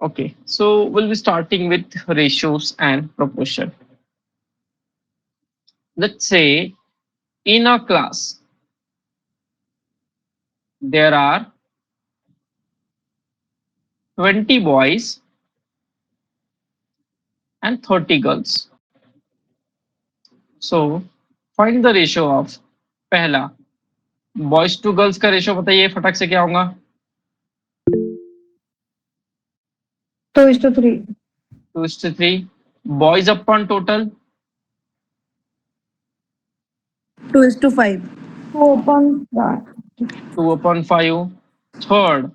Okay, so we'll be starting with ratios and proportion. Let's say in a class there are 20 boys and 30 girls. So find the ratio of पहला boys to girls का ratio बताइए फटक से क्या होगा 2:3. 2:3 boys upon total 2:5. 2/5 third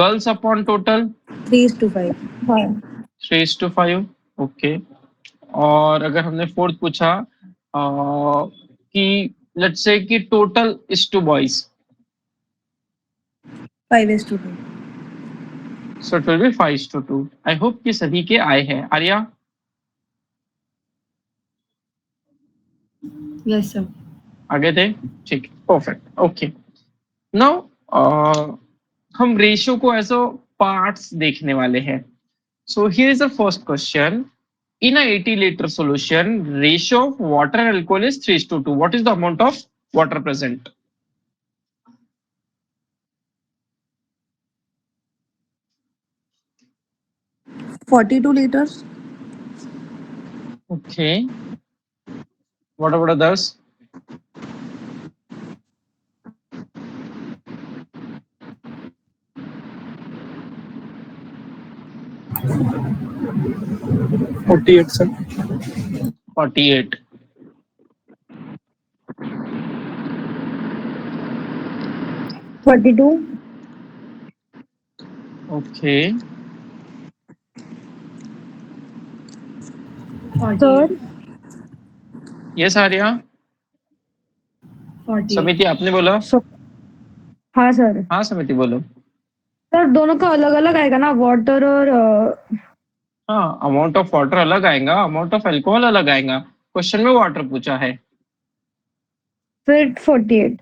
girls upon total 3:5. 3:5 okay और अगर हमने फोर्थ पूछा कि लेट्स से कि total is to boys 5:2. So it will be 5:2 I hope कि सभी के आए हैं आर्या यस सर आगे थे ठीक परफेक्ट ओके नाउ हम रेशियो को एज अ पार्ट्स देखने वाले हैं so here is the first question in a 80 liter solution ratio of water and alcohol is 3:2 what is the amount of water present 42 liters. okay what about others 48 sir 48 32. okay Third. yes Arya 48 समिति आपने बोला हाँ sir. हाँ समिति बोलो sir दोनों का अलग अलग आएगा ना वाटर और हाँ अमाउंट ऑफ वाटर अलग आएगा अमाउंट ऑफ अल्कोहल अलग आएगा क्वेश्चन में वाटर पूछा है फिर 48.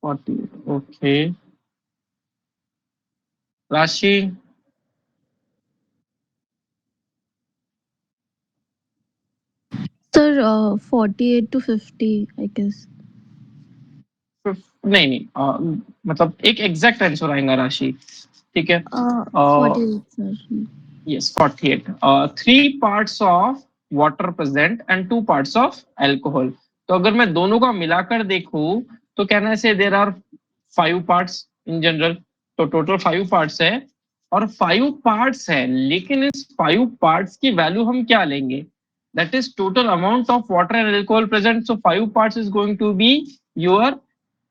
48 ओके राशि Sir, 48 to 50, I guess. नहीं नहीं मतलब एक एग्जैक्ट आंसर आएगा राशि ठीक है 48, sir. yes 48 three parts of water present and two parts of alcohol तो अगर मैं दोनों का मिलाकर देखूं तो कहना से there are 5 parts in general तो टोटल 5 parts है और 5 parts है लेकिन इस 5 parts की वैल्यू हम क्या लेंगे that is total amount of water and alcohol present so 5 parts is going to be your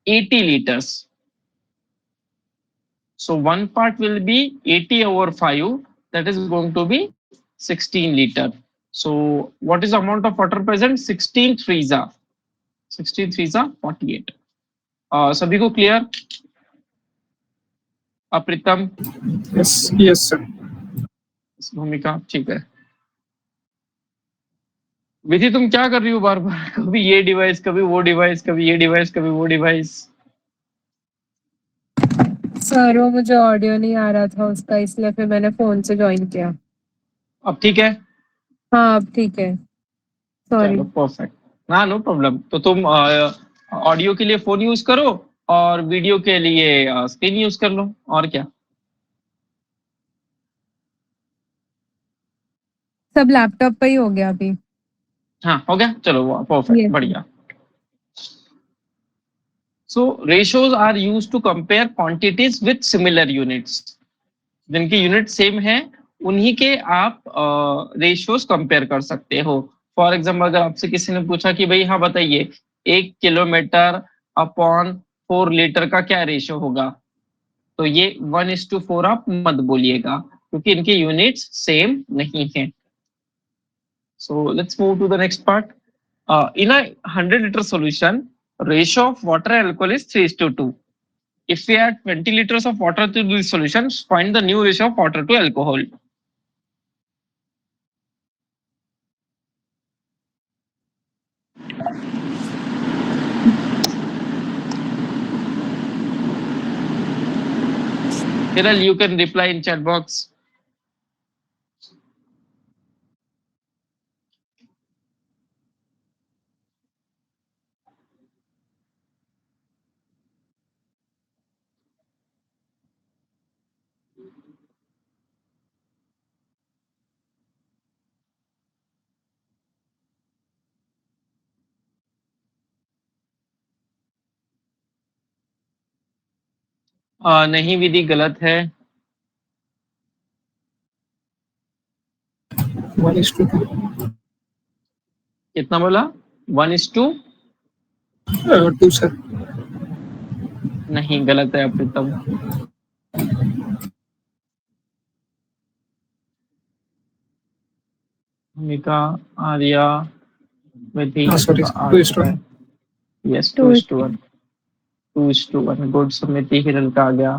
80 liters so one part will be 80 over 5 that is going to be 16 liter. So what is the amount of water present? 16 threes are 48. सभी को clear? अप्रितम? yes sir भूमिका ठीक है. विधि तुम क्या कर रही हो बार बार कभी ये डिवाइस कभी वो डिवाइस कभी ये डिवाइस कभी वो डिवाइस सर वो मुझे ऑडियो नहीं आ रहा था उसका इसलिए फिर मैंने फोन से ज्वाइन किया अब ठीक है हाँ अब ठीक है सॉरी चलो परफेक्ट ना नो प्रॉब्लम तो तुम ऑडियो के लिए फोन यूज करो और वीडियो के लिए स्क्रीन यूज कर लो और क्या सब लैपटॉप पे ही हो गया अभी हाँ हो गया चलो परफेक्ट Yes. बढ़िया So ratios are used to compare quantities with similar units. जिनकी यूनिट सेम है उन्हीं के आप रेशियोज कंपेयर कर सकते हो फॉर एग्जाम्पल अगर आपसे किसी ने पूछा कि भाई हाँ बताइए 1 किलोमीटर अपॉन 4 लीटर का क्या रेशियो होगा तो ये 1:4 आप मत बोलिएगा क्योंकि इनकी यूनिट्स सेम नहीं है so let's move to the next part in a 100 liter solution ratio of water and alcohol is 3:2 if we add 20 liters of water to this solution find the new ratio of water to alcohol Kiral, you can reply in chat box. नहीं विधि, गलत है। 1:2. कितना बोला? 1:2? 2 sir. नहीं, गलत है प्रीतम। भूमिका, आर्या, विधि। Sorry, 2:1. Yes, 2:1। 2:1। Good, Sumiti, Hiral का आ गया।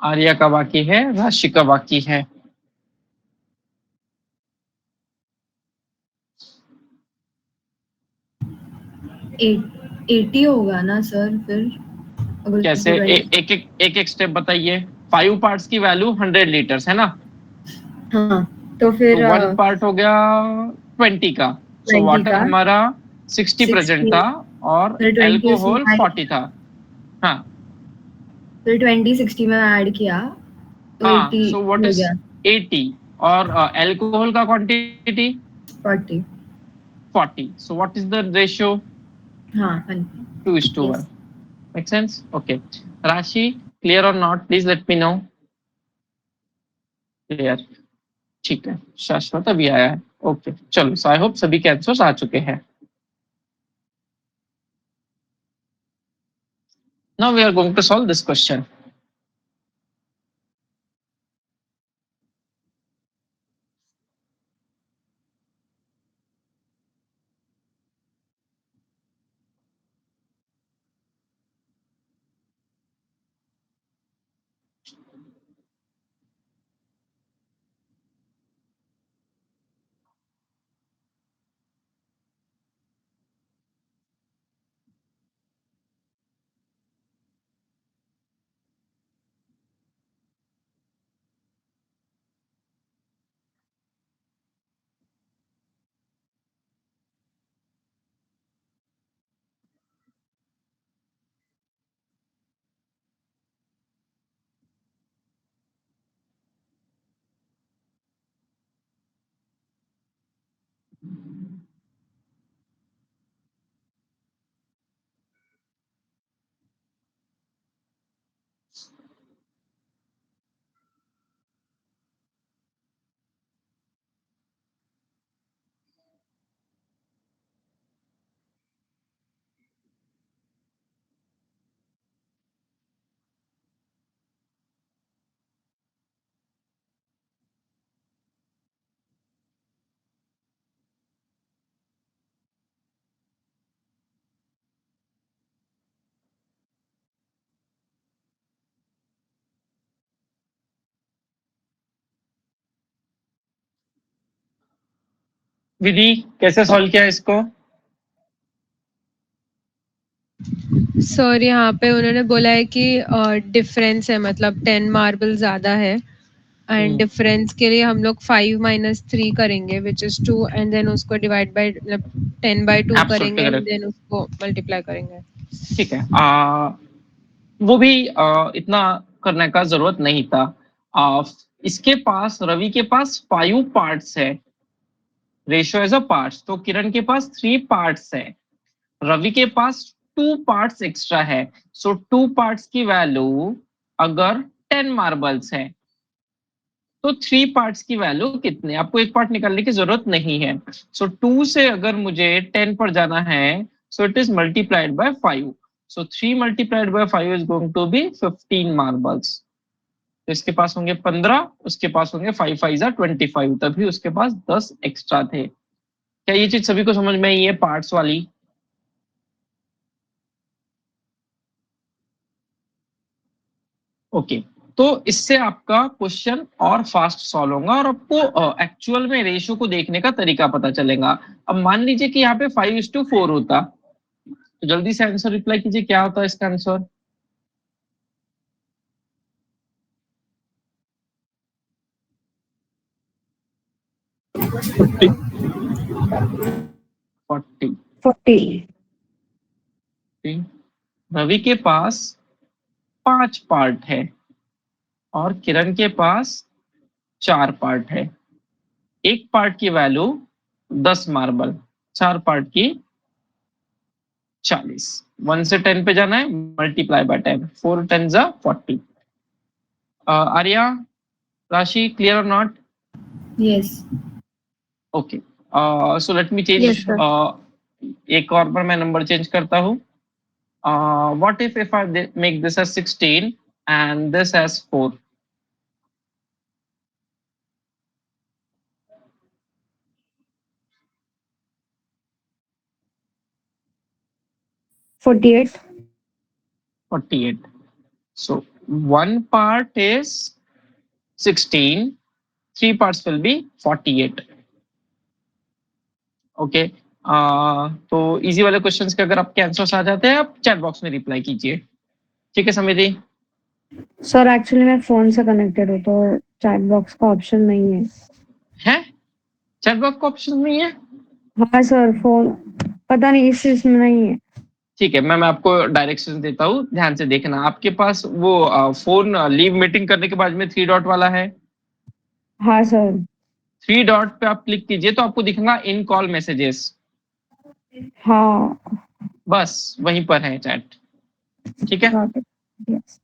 आर्या का बाकी है, राशि का बाकी है। एट 80 होगा ना सर फिर? अगर कैसे? एक स्टेप बताइए। 5 पार्ट्स की वैल्यू 100 लीटर्स है ना? हाँ, तो फिर तो 1 पार्ट हो गया 20 का। सो 20 वाटर का हमारा 60% था और फिर 20 एल्कोहल उसमें 40 था। हाँ फिर 20 60 में ऐड किया तो हाँ, 80 सो व्हाट हो इज गया 80 और एल्कोहल का quantity 40। 40। So what is the ratio? हाँ 2:1। Make sense? ओके। राशि, क्लियर और not? Please let me know. Clear, ठीक है। शाश्वत अभी आया है। ओके, चलो। सो आई होप सभी के आंसर्स आ चुके हैं। Now we are going to solve this question. विधि, कैसे सॉल्व किया इसको? सर यहाँ पे उन्होंने बोला है कि डिफरेंस है, मतलब 10 मार्बल ज्यादा है एंड डिफरेंस के लिए हम लोग 5 - 3 करेंगे विच इज 2 एंड देन उसको डिवाइड बाय मतलब 10/2 Absolutely करेंगे एंड correct. देन उसको मल्टीप्लाई करेंगे। ठीक है। वो भी इतना करने का जरूरत नहीं था। इसके पास, रवि के पास 5 पार्ट्स है। रेशियो एज अ पार्ट्स, तो किरण के पास 3 पार्ट्स है। रवि के पास 2 पार्ट्स एक्स्ट्रा है। सो 2 पार्ट्स की वैल्यू अगर 10 मार्बल्स है तो 3 पार्ट्स की वैल्यू कितने? आपको एक पार्ट निकालने की जरूरत नहीं है। सो 2 से अगर मुझे 10 पर जाना है, so it is multiplied by 5। So 3 multiplied by 5 is going to be 15 marbles. तो इसके पास होंगे 15, उसके पास होंगे 5 5 जा 25, तभी उसके पास 10 एक्स्ट्रा थे। क्या ये चीज सभी को समझ में आई है, पार्ट्स वाली? ओके। तो इससे आपका क्वेश्चन और फास्ट सॉल्व होगा और आपको एक्चुअल में रेशियो को देखने का तरीका पता चलेगा। अब मान लीजिए कि यहाँ पे 5:4 होता, तो जल्दी से आंसर रिप्लाई कीजिए, क्या होता है इसका आंसर? 40. 40। 40. रवि के पास 5 पार्ट है और किरण के पास 4 पार्ट है। एक पार्ट की वैल्यू 10 मार्बल, 4 पार्ट की 40। 1 से 10 पे जाना है, मल्टीप्लाई बाय 10, 4 10 जा 40। आर्या, राशि, क्लियर और not? Yes. Okay, so let me Yes, change. sir. एक और पर मैं नंबर चेंज करता हूँ। What if I make this age 16 and this age 4? 48. 48. So one part is 16, 3 parts will be 48. Okay, तो easy वाले क्वेश्चंस के अगर आपके आंसर्स आ जाते हैं आप चैट बॉक्स में रिप्लाई कीजिए। ठीक है समिति? सर एक्चुअली मैं फोन से कनेक्टेड हूँ तो चैट बॉक्स का ऑप्शन नहीं है। है चैट बॉक्स का ऑप्शन नहीं है? हाँ सर, फोन पता नहीं इस इसमें नहीं है। ठीक है, मैं आपको डायरेक्शन देता हूँ, ध्यान से देखना। आपके पास वो फोन लीव मीटिंग करने के बाद में 3 डॉट वाला है। हाँ सर। 3 डॉट पे आप क्लिक कीजिए तो आपको दिखना इन कॉल मैसेजेस, हाँ। बस वहीं पर है चैट। ठीक है, got it. Yes.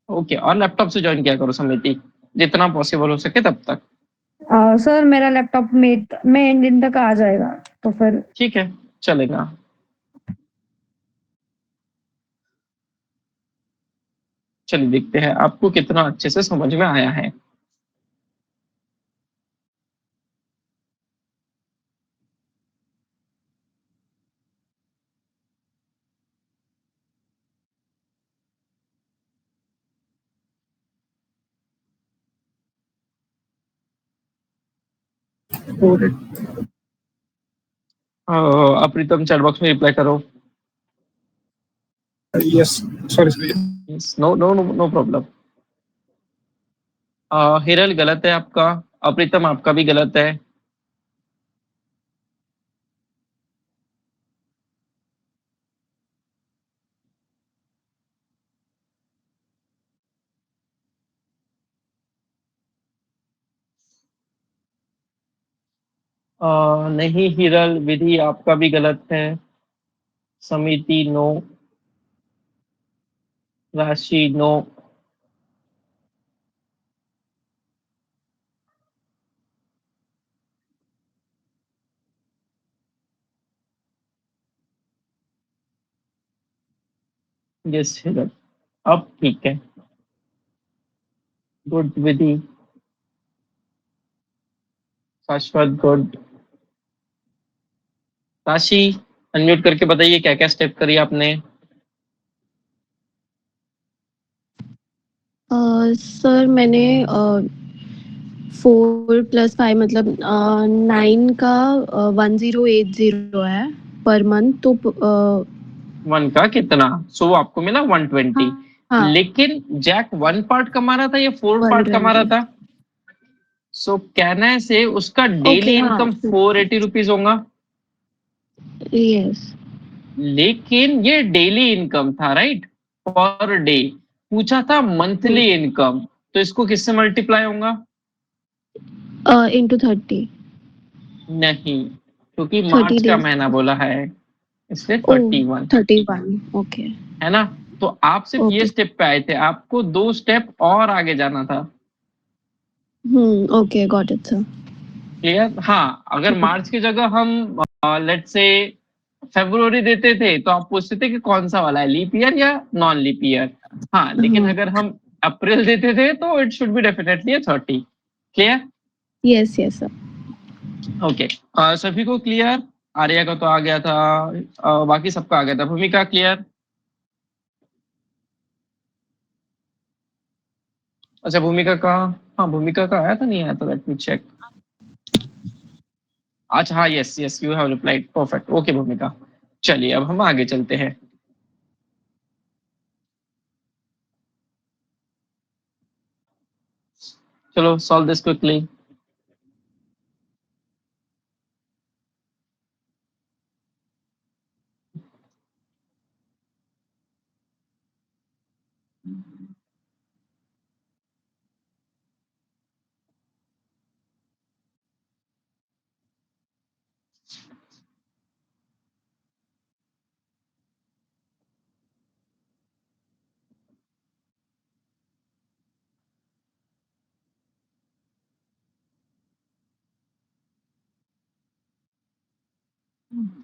ओके। और लैपटॉप से ज्वाइन किया करो समिति, जितना पॉसिबल हो सके तब तक। सर मेरा लैपटॉप में एंड दिन तक आ जाएगा तो फिर ठीक है, चलेगा। चलिए देखते हैं आपको कितना अच्छे से समझ में आया है। प्रीतम चैट बॉक्स में रिप्लाई करो। Yes. Sorry, sorry. No no no no problem. Hiral गलत है आपका, अप्रीतम आपका भी गलत है। नहीं हिरल, विधि आपका भी गलत है। समिति नो, राशि नो। यस हिरल, अब ठीक है। गुड विधि, शाश्वत गुड। राशि अनम्यूट करके बताइए क्या क्या स्टेप करी आपने। सर मैंने 4+5 मतलब 9 का 1080 है पर मंथ तो 1 का कितना? सो आपको मिला 120। हाँ लेकिन जैक 1 पार्ट कमा रहा था या 4 पार्ट कमा रहा 120। था? सो कहना है से उसका डेली ओके हाँ इनकम 480 रुपीज होगा। यस लेकिन ये डेली इनकम था, राइट? पर डे पूछा था मंथली इनकम, तो इसको किससे मल्टीप्लाई होगा? इंटू 30 नहीं, क्योंकि 30 मार्च का डेज महीना बोला है, इसलिए ओ 31 31 ओके है ना। तो आप सिर्फ ये ओके स्टेप पे आए थे, आपको 2 स्टेप और आगे जाना था। Okay got it sir clear? हाँ, अगर मार्च की जगह हम लेट से फरवरी देते थे तो आप पूछते थे कि कौन सा वाला है, लीप ईयर या नॉन लीप ईयर। हाँ, लेकिन अगर हम अप्रैल देते थे तो it should be definitely 30। Clear? Yes yes sir okay, सभी को क्लियर? आर्या का तो आ गया था, बाकी सबका आ गया था। भूमिका क्लियर? अच्छा भूमिका का, हाँ भूमिका का आया था, नहीं आया था, लेट मी चेक। अच्छा हाँ, yes yes, you have replied, perfect. Okay भूमिका, चलिए अब हम आगे चलते हैं। चलो सॉल्व दिस क्विकली।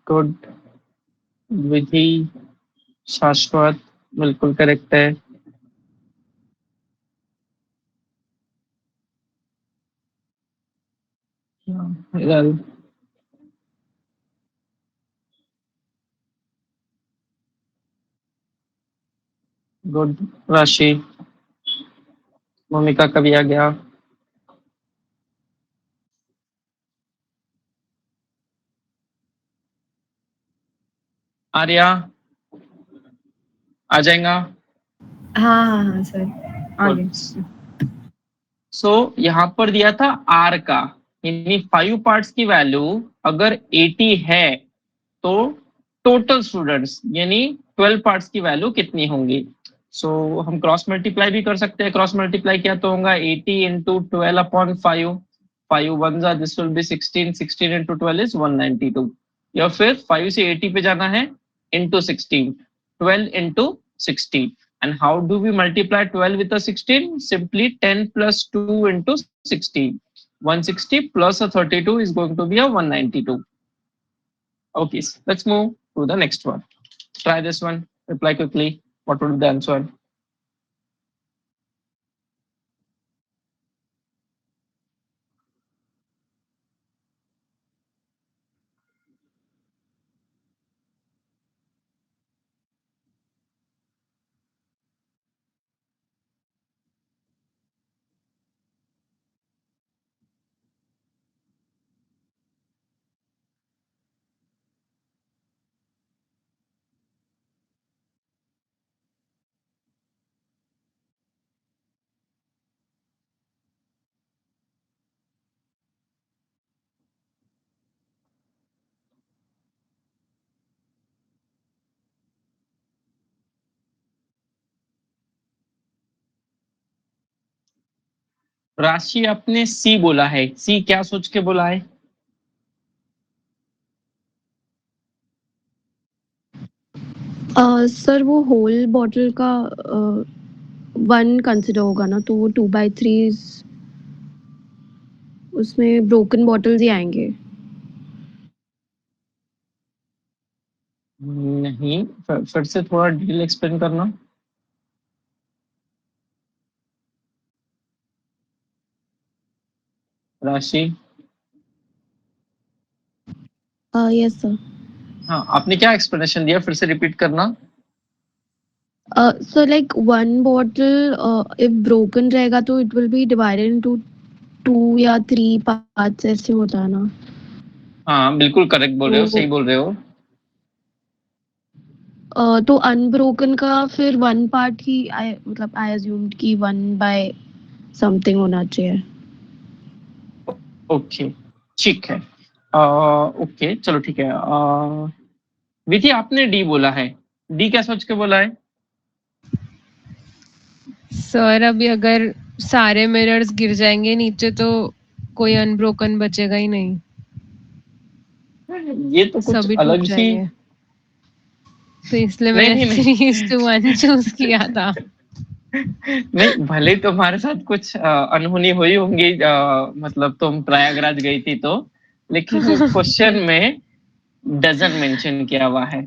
गुड। विधि, शाश्वत, बिल्कुल करेक्ट है। हिरल, गुड। राशि, भूमिका कभी आ गया। आर्या आ जाएगा। हाँ हाँ हाँ सर, आगे। सो यहाँ पर दिया था आर का, यानी 5 पार्ट्स की वैल्यू अगर 80 है तो टोटल स्टूडेंट्स यानी 12 पार्ट्स की वैल्यू कितनी होंगी। सो हम क्रॉस मल्टीप्लाई भी कर सकते हैं। क्रॉस मल्टीप्लाई क्या तो होगा 80 इंटू 12 अपॉन 5, 5 वन जा this will be 16, 16 into 12 is 192, या फिर 5 से 80 पे जाना है into 16, 12 into 16। And how do we multiply 12 with a 16? Simply 10 plus 2 into 16. 160 plus a 32 is going to be a 192. Okay, let's move to the next one. Try this one. Reply quickly. What would be the answer? राशि आपने सी बोला है, सी क्या सोच के बोला है? Sir वो होल बॉटल का 1 कंसिडर होगा ना, तो वो 2/3 उसमें ब्रोकन बॉटल्स ही आएंगे। नहीं, फिर से थोड़ा डिटेल एक्सप्लेन करना। राशि, यस सर। हाँ आपने क्या एक्सप्लेनेशन दिया, फिर से रिपीट करना। Sir like 1 bottle if broken रहेगा तो it will B divided into 2 या 3 पार्ट्स, ऐसे होता है ना। हाँ बिल्कुल करेक्ट बोल रहे हो, तो सही बोल रहे हो। तो अनब्रोकन का फिर 1 पार्ट ही मतलब आई अज्यूम्ड कि 1 बाय समथिंग होना चाहिए। ओके ठीक है। ओके चलो ठीक है। विधि आपने डी बोला है, डी क्या सोच के बोला है? सर अभी अगर सारे मिरर्स गिर जाएंगे नीचे तो कोई अनब्रोकन बचेगा ही नहीं, ये तो कुछ सभी अलग टूट ही। जाएंगे, तो इसलिए नहीं मैंने नहीं 3:1 चूज किया था। नहीं, भले तुम्हारे साथ कुछ अनहोनी हुई होंगी, मतलब तुम प्रयागराज गई थी तो, लेकिन क्वेश्चन में डजन मेंशन किया हुआ है।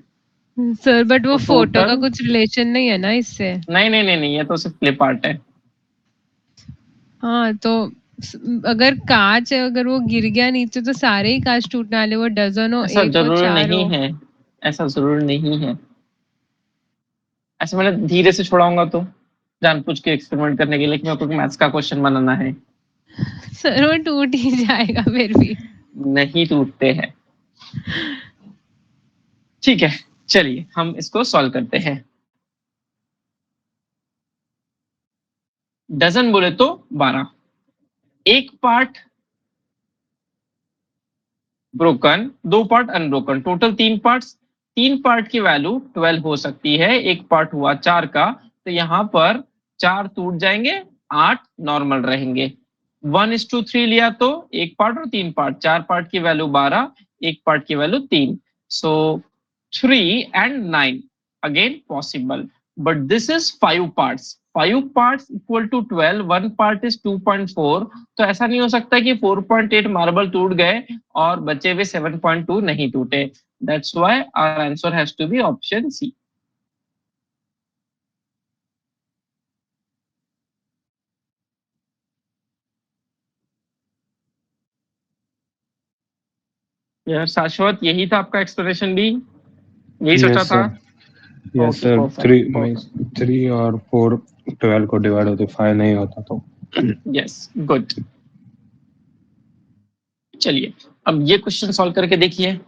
सर बट वो तो फोटो का टोटल कुछ रिलेशन नहीं है ना इससे। नहीं, ये तो सिर्फ क्लिप आर्ट है। हाँ तो अगर कांच अगर वो गिर गया नीचे तो सारे ही कांच टूटने वाले, वो डजन हो, ऐसा एक हो, जरूर 4 नहीं हो। है, ऐसा जरूर नहीं है। ऐसे मैंने धीरे से छोड़ाऊंगा तो जानबूझ के एक्सपेरिमेंट करने के लिए कि मेरे को मैथ्स का क्वेश्चन बनाना है। सर वो टूट ही जाएगा फिर भी। नहीं टूटते हैं। ठीक है चलिए हम इसको सॉल्व करते हैं। डजन बोले तो 12, एक part broken, 2 part unbroken, total 3 parts. 3 part की वैल्यू 12 हो सकती है, एक पार्ट हुआ 4 का, तो यहाँ पर 4 टूट जाएंगे, 8 नॉर्मल रहेंगे। 1:3 लिया तो 1 पार्ट और 3 पार्ट, 4 पार्ट की वैल्यू 12, 1 पार्ट की value 3। So 3 and 9 again possible, but this is 5 parts, 5 parts equal to 12, 1 part is 2.4। तो ऐसा नहीं हो सकता कि 4.8 मार्बल टूट गए और बचे हुए 7.2 नहीं टूटे। That's why our answer has to be option C. यार शाश्वत, यही था आपका एक्सप्लेनेशन भी, यही सोचा यस था? Sir, yes Okay, sir. perfect, 3 और 4 12 को डिवाइड होते 5 नहीं होता तो। yes, good। चलिए अब ये क्वेश्चन सॉल्व करके देखिए।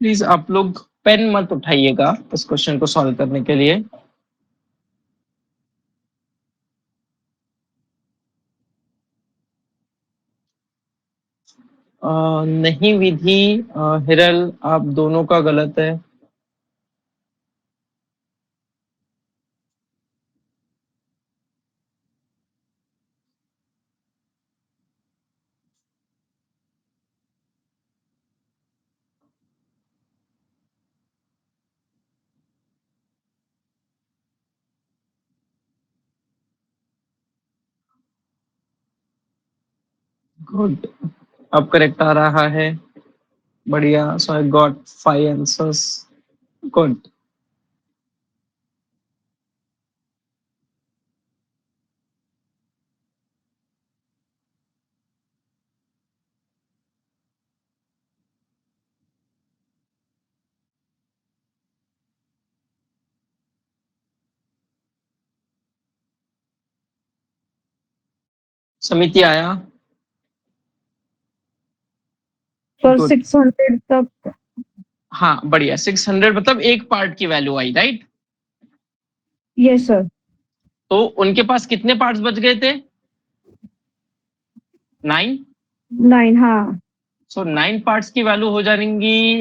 प्लीज आप लोग पेन मत उठाइएगा इस क्वेश्चन को सॉल्व करने के लिए। नहीं विधि, हिरल, आप दोनों का गलत है। गुड, अब करेक्ट आ रहा है, बढ़िया। सो आई गॉट 5 आंसर्स, गुड। समिति आया? सर गुड, 600 तक। हाँ बढ़िया। 600 मतलब एक पार्ट की वैल्यू आई, राइट? Yes sir. तो उनके पास कितने पार्ट्स बच गए थे? 9। 9, हाँ। सो 9 पार्ट्स की वैल्यू हो जाएंगी,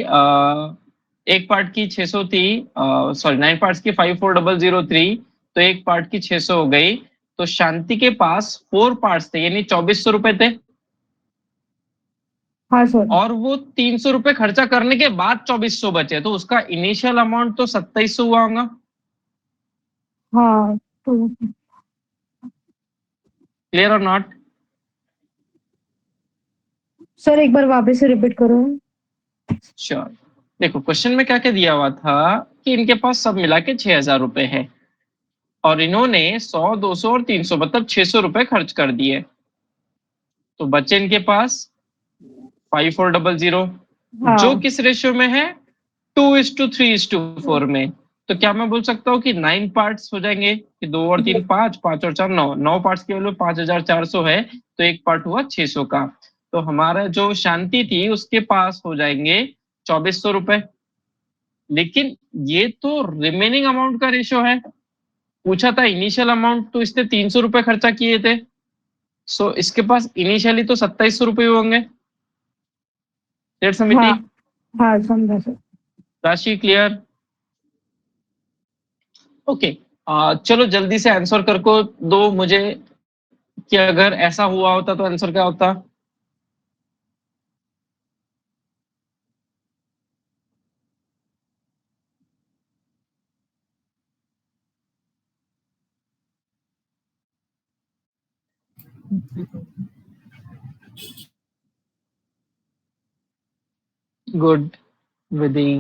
एक पार्ट की 600 थी, सॉरी 9 पार्ट्स की 54003, तो एक पार्ट की 600 हो गई। तो शांति के पास 4 पार्ट्स थे, यानी 2400 रुपए थे, हाँ सर। और वो 300 रुपए खर्चा करने के बाद 2400 बचे, तो उसका इनिशियल अमाउंट तो 2700 हुआ होगा। हाँ तो क्लियर और नॉट? सर एक बार वापस से रिपीट करो। श्योर। देखो क्वेश्चन में क्या क्या दिया हुआ था कि इनके पास सब मिला के 6000 रुपए है, और इन्होंने 100, 200 और 300 मतलब 600 रुपए खर्च कर दिए। तो बचे इनके पास 5400, जो हाँ किस रेशियो में है? 2:3:4 में। तो क्या मैं बोल सकता हूँ कि 9 पार्ट्स हो जाएंगे, कि 2 और 3 5, 5 और 4 9, 9 पार्ट्स की वैल्यू 5400 है, तो एक पार्ट हुआ 600 का। तो हमारा जो शांति थी उसके पास हो जाएंगे 2400 रुपए। लेकिन ये तो रिमेनिंग अमाउंट का रेशियो है, पूछा था इनिशियल अमाउंट, तो इसने 300 रुपए खर्चा किए थे। सो इसके पास इनिशियली तो 2700 रुपए होंगे। समिति, हाँ हाँ समझा सर। राशि क्लियर? ओके, चलो जल्दी से आंसर कर को दो मुझे, कि अगर ऐसा हुआ होता तो आंसर क्या होता। गुड विधि,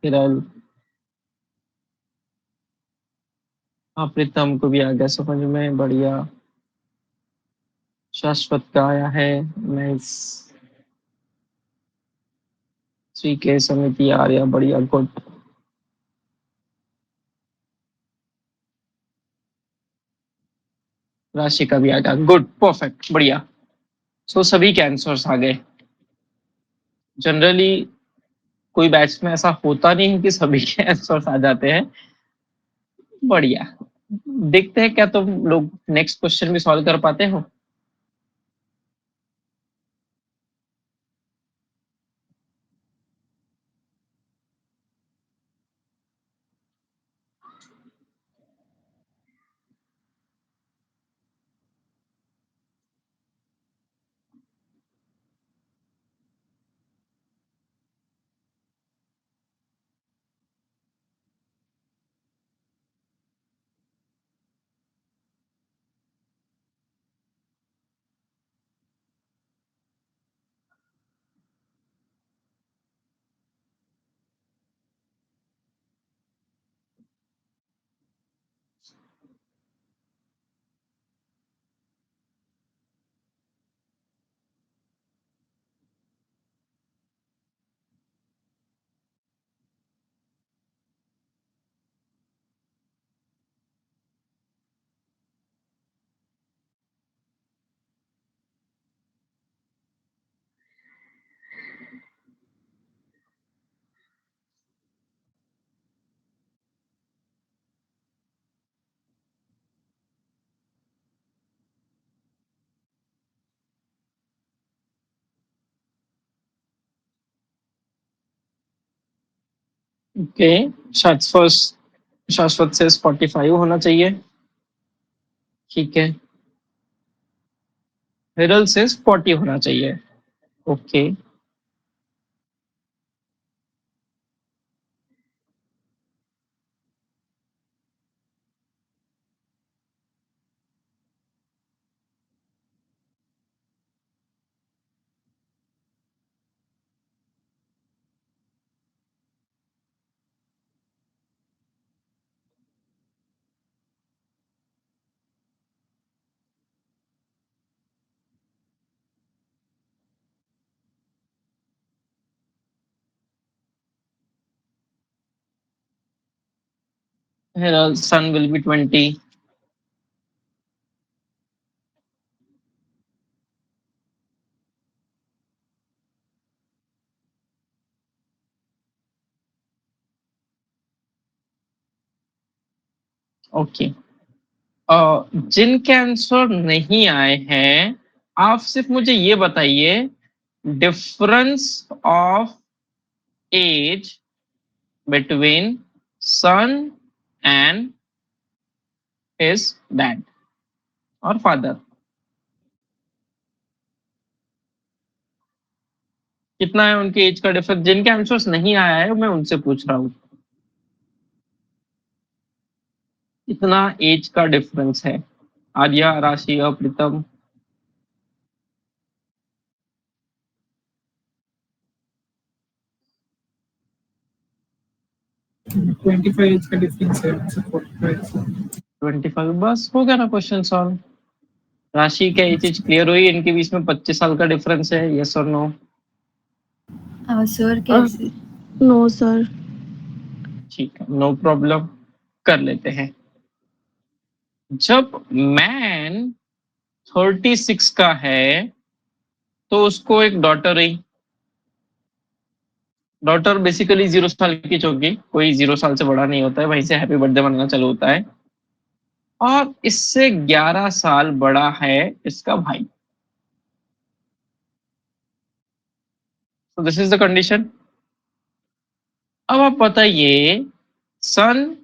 हिरल, प्रीतम को भी आ गया समझ में, बढ़िया। शाश्वत का आया है, नाइस। श्री के समिति आ रहा, बढ़िया, गुड। राशि का भी आ गया, गुड, परफेक्ट, बढ़िया। सो सभी के आंसर्स आ गए। जनरली कोई बैच में ऐसा होता नहीं है कि सभी के आंसर्स आ जाते हैं। बढ़िया। देखते हैं क्या तुम लोग नेक्स्ट क्वेश्चन भी सॉल्व कर पाते हो। ओके, शाश्वत से 45 होना चाहिए, ठीक है। हिरल से 40 होना चाहिए, okay. Hiral son will be 20. Okay. जिनके आंसर नहीं आए हैं, आप सिर्फ मुझे ये बताइए, difference of age between son and his dad और फादर, कितना है उनके एज का डिफरेंस। जिनके आंसर्स नहीं आया है मैं उनसे पूछ रहा हूँ, कितना एज का डिफरेंस है। आर्या, राशि और प्रीतम। 25 एज का डिफरेंस है, 45। 25, बस हो गया ना क्वेश्चन सॉल्व। राशि क्या ये चीज क्लियर हुई, इनके बीच में 25 साल का डिफरेंस है, यस और नो? सर कैसे? No sir. ठीक है, नो प्रॉब्लम, कर लेते हैं। जब मैन 36 का है तो उसको एक डॉटर हुई। डॉटर बेसिकली 0 साल की होगी, कोई 0 साल से बड़ा नहीं होता है, वहीं से हैप्पी बर्थडे मनाना चालू होता है। और इससे 11 साल बड़ा है इसका भाई। तो दिस इज द कंडीशन। अब आप बताइए, सन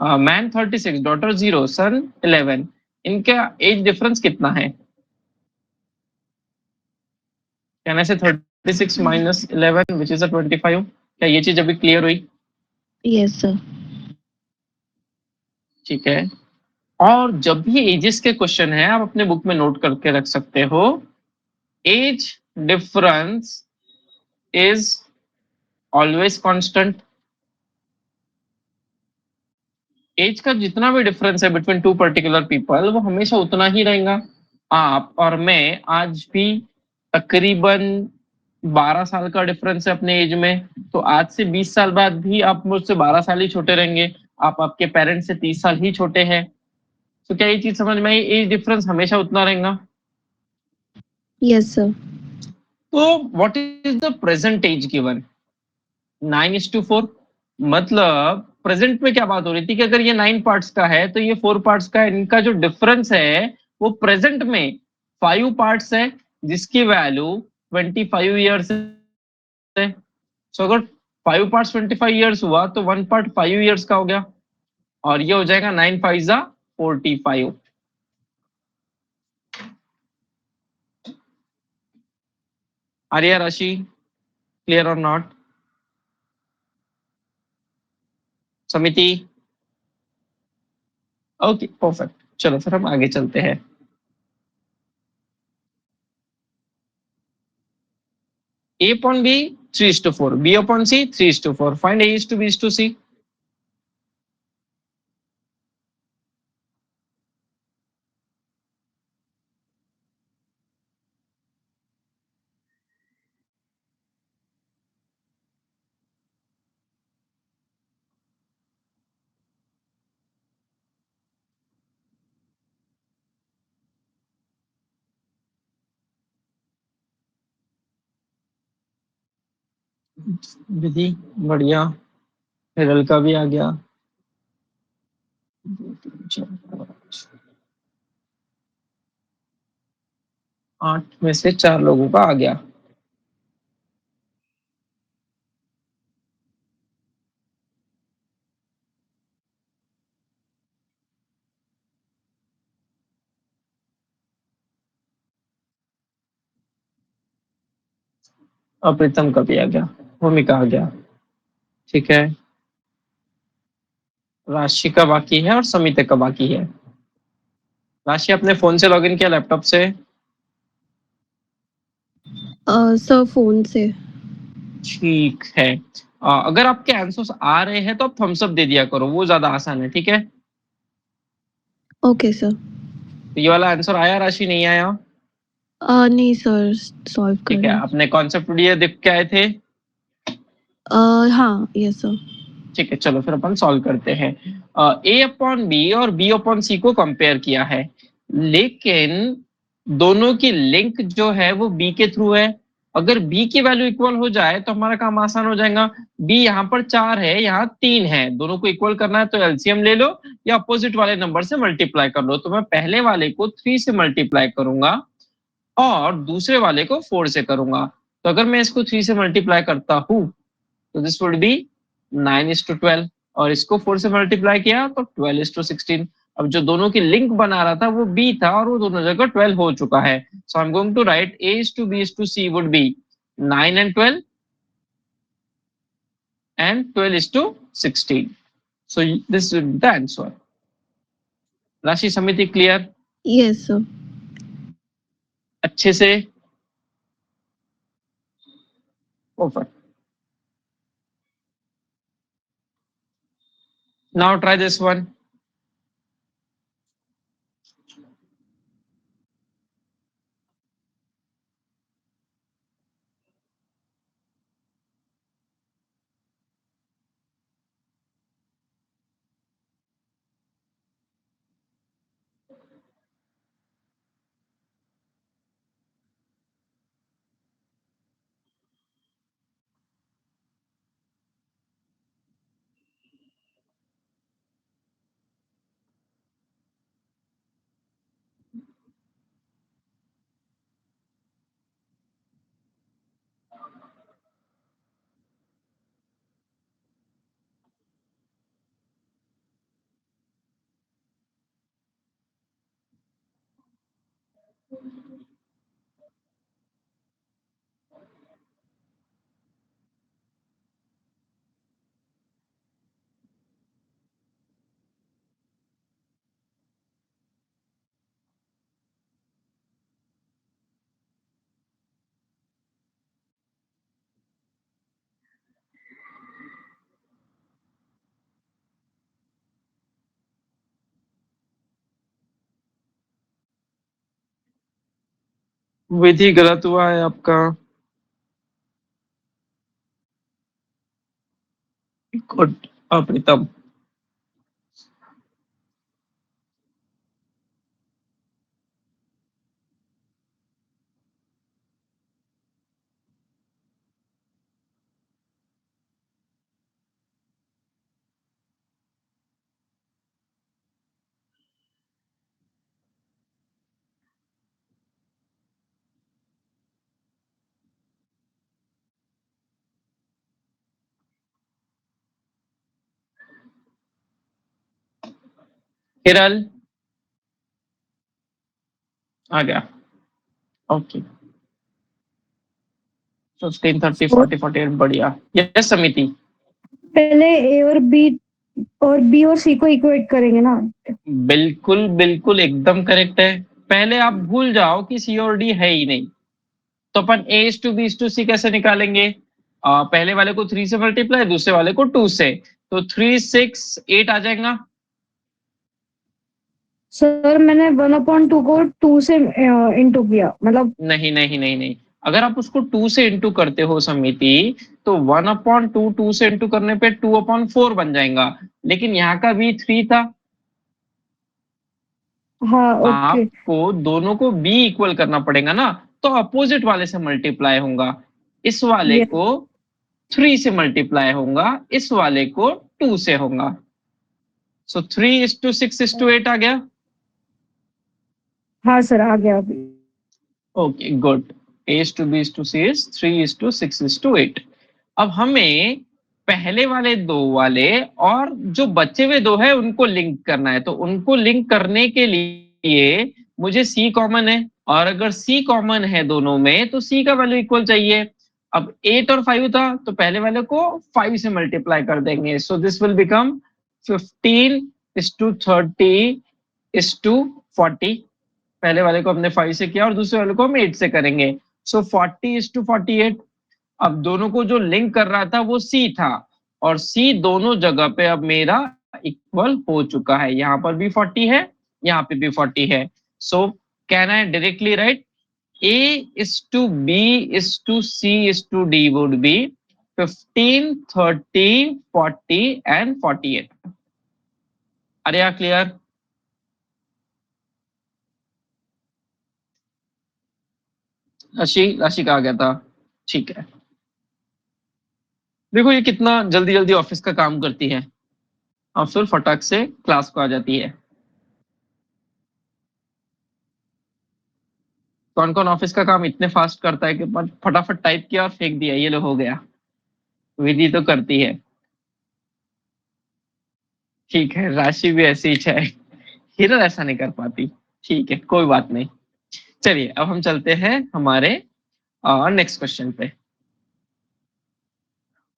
मैन 36, डॉटर 0, सन 11, इनका एज डिफरेंस कितना है? कहने से 36 माइनस 11 विच इज 25। क्या ये चीज अभी क्लियर हुई? Yes sir. ठीक है। और जब भी एजेस के क्वेश्चन है, आप अपने बुक में नोट करके रख सकते हो, age difference is always constant. Age का जितना भी डिफरेंस है बिटवीन टू पर्टिकुलर पीपल वो हमेशा उतना ही रहेगा। आप और मैं आज भी तकरीबन 12 साल का डिफरेंस है अपने एज में, तो आज से 20 साल बाद भी आप मुझसे 12 साल ही छोटे रहेंगे, आप आपके पेरेंट्स से 30 साल ही छोटे हैं। तो क्या ये चीज समझ में आई? एज डिफरेंस हमेशा उतना रहेगा। Yes, sir. तो what is the present age given? 9:4। मतलब प्रेजेंट में क्या बात हो रही थी कि अगर ये 9 पार्ट्स का है तो ये 4 पार्ट्स का है, इनका जो डिफरेंस है वो प्रेजेंट में 5 पार्ट्स है, जिसकी वैल्यू 25 ईयर्स है। सो अगर 5 पार्ट्स 25 ईयर्स हुआ तो 1 पार्ट 5 ईयर्स का हो गया, और ये हो जाएगा 9 5 जा 45। आर्या राशि, क्लियर और नॉट? समिति, ओके परफेक्ट। चलो फिर हम आगे चलते हैं। A upon B 3:4, B upon C 3:4. Find A is to B is to C. विधि बढ़िया, हिरल का भी आ गया। 8 में से 4 लोगों का आ गया। प्रीतम का भी आ गया, भूमिका आ गया। ठीक है, राशि का बाकी है और समिति का बाकी है। राशि अपने फोन से लॉगिन किया, लैपटॉप से? Sir, phone से। ठीक है। अगर आपके आंसर्स आ रहे हैं तो आप थम्स अप दे दिया करो, वो ज्यादा आसान है। ठीक है, Okay, sir. तो ये वाला आंसर आया, राशि नहीं आया? नहीं सर, सॉल्व कर ठीक है, रहे हैं। अपने कॉन्सेप्ट वीडियो देख के आए थे? हाँ, यस सर। ठीक है, चलो फिर अपन सॉल्व करते हैं। ए अपॉन बी और बी अपॉन सी को कंपेयर किया है, लेकिन दोनों की लिंक जो है वो बी के थ्रू है। अगर बी की वैल्यू इक्वल हो जाए तो हमारा काम आसान हो जाएगा। बी यहाँ पर 4 है, यहाँ 3 है, दोनों को इक्वल करना है तो एलसीएम ले लो या अपोजिट वाले नंबर से मल्टीप्लाई कर लो। तो मैं पहले वाले को 3 से मल्टीप्लाई करूंगा और दूसरे वाले को 4 से करूंगा। तो अगर मैं इसको 3 से मल्टीप्लाई करता हूं तो दिस वुड बी 9:12, और इसको 4 से मल्टीप्लाई किया तो 12:16। अब जो दोनों की लिंक बना रहा था वो बी था और वो दोनों जगह 12 हो चुका है। So I am going to write A is to B is to C would be 9 and 12 and 12:16. So this would be the answer. राशि समिति क्लियर? Yes sir. अच्छे से? Perfect. Now try this one. विधि गलत हुआ है आपका। Good प्रीतम। हिरल आ गया। Okay 15 30 So, 40 48 बढ़िया। यस समिति। पहले ए और बी और सी को इक्वेट करेंगे ना। बिल्कुल बिल्कुल एकदम करेक्ट है। पहले आप भूल जाओ कि सी और डी है ही नहीं, तो अपन A is to B is to C कैसे निकालेंगे? पहले वाले को 3 से मल्टीप्लाई, दूसरे वाले को 2 से, तो 3 6 8 आ जाएगा। सर मैंने 1/2 को 2 से इंटू किया, मतलब नहीं नहीं नहीं नहीं, अगर आप उसको 2 से इंटू करते हो समिति, तो 1/2 2 से इंटू करने पे 2/4 बन जाएगा, लेकिन यहाँ का भी 3 था। हाँ ओके। आपको दोनों को बी इक्वल करना पड़ेगा ना, तो अपोजिट वाले से मल्टीप्लाई होगा। इस वाले Yes. को 3 से मल्टीप्लाई होगा, इस वाले को 2 से होगा। सो 3:6:8 आ गया। हाँ सर आ गया अभी। Okay good. A is to B is to C is 3:6:8। अब हमें पहले वाले दो वाले और जो बचे हुए दो है उनको लिंक करना है, तो उनको लिंक करने के लिए मुझे C कॉमन है, और अगर C कॉमन है दोनों में तो C का वैल्यू इक्वल चाहिए। अब 8 और 5 था, तो पहले वाले को 5 से मल्टीप्लाई कर देंगे, सो दिस विल बिकम 15:30:40। पहले वाले को हमने 5 से किया और दूसरे वाले को हम 8 से करेंगे, सो 40:48। अब दोनों को जो लिंक कर रहा था वो C था, और C दोनों जगह पे अब मेरा इक्वल हो चुका है। यहाँ पर भी 40 है, यहाँ पे भी 40 है। सो can I directly right A is to B is to C is to D would be 15 30 40 and 48। अरे यार क्लियर? राशि का आ गया था, ठीक है। देखो ये कितना जल्दी जल्दी ऑफिस का काम करती है, अफसर फटाक से क्लास को आ जाती है। कौन कौन ऑफिस का काम इतने फास्ट करता है कि फटाफट टाइप किया और फेंक दिया, ये लो हो गया। विधि तो करती है। ठीक है, राशि भी ऐसी ही है, हिरल ऐसा नहीं कर पाती। ठीक है कोई बात नहीं। चलिए अब हम चलते हैं हमारे नेक्स्ट क्वेश्चन पे।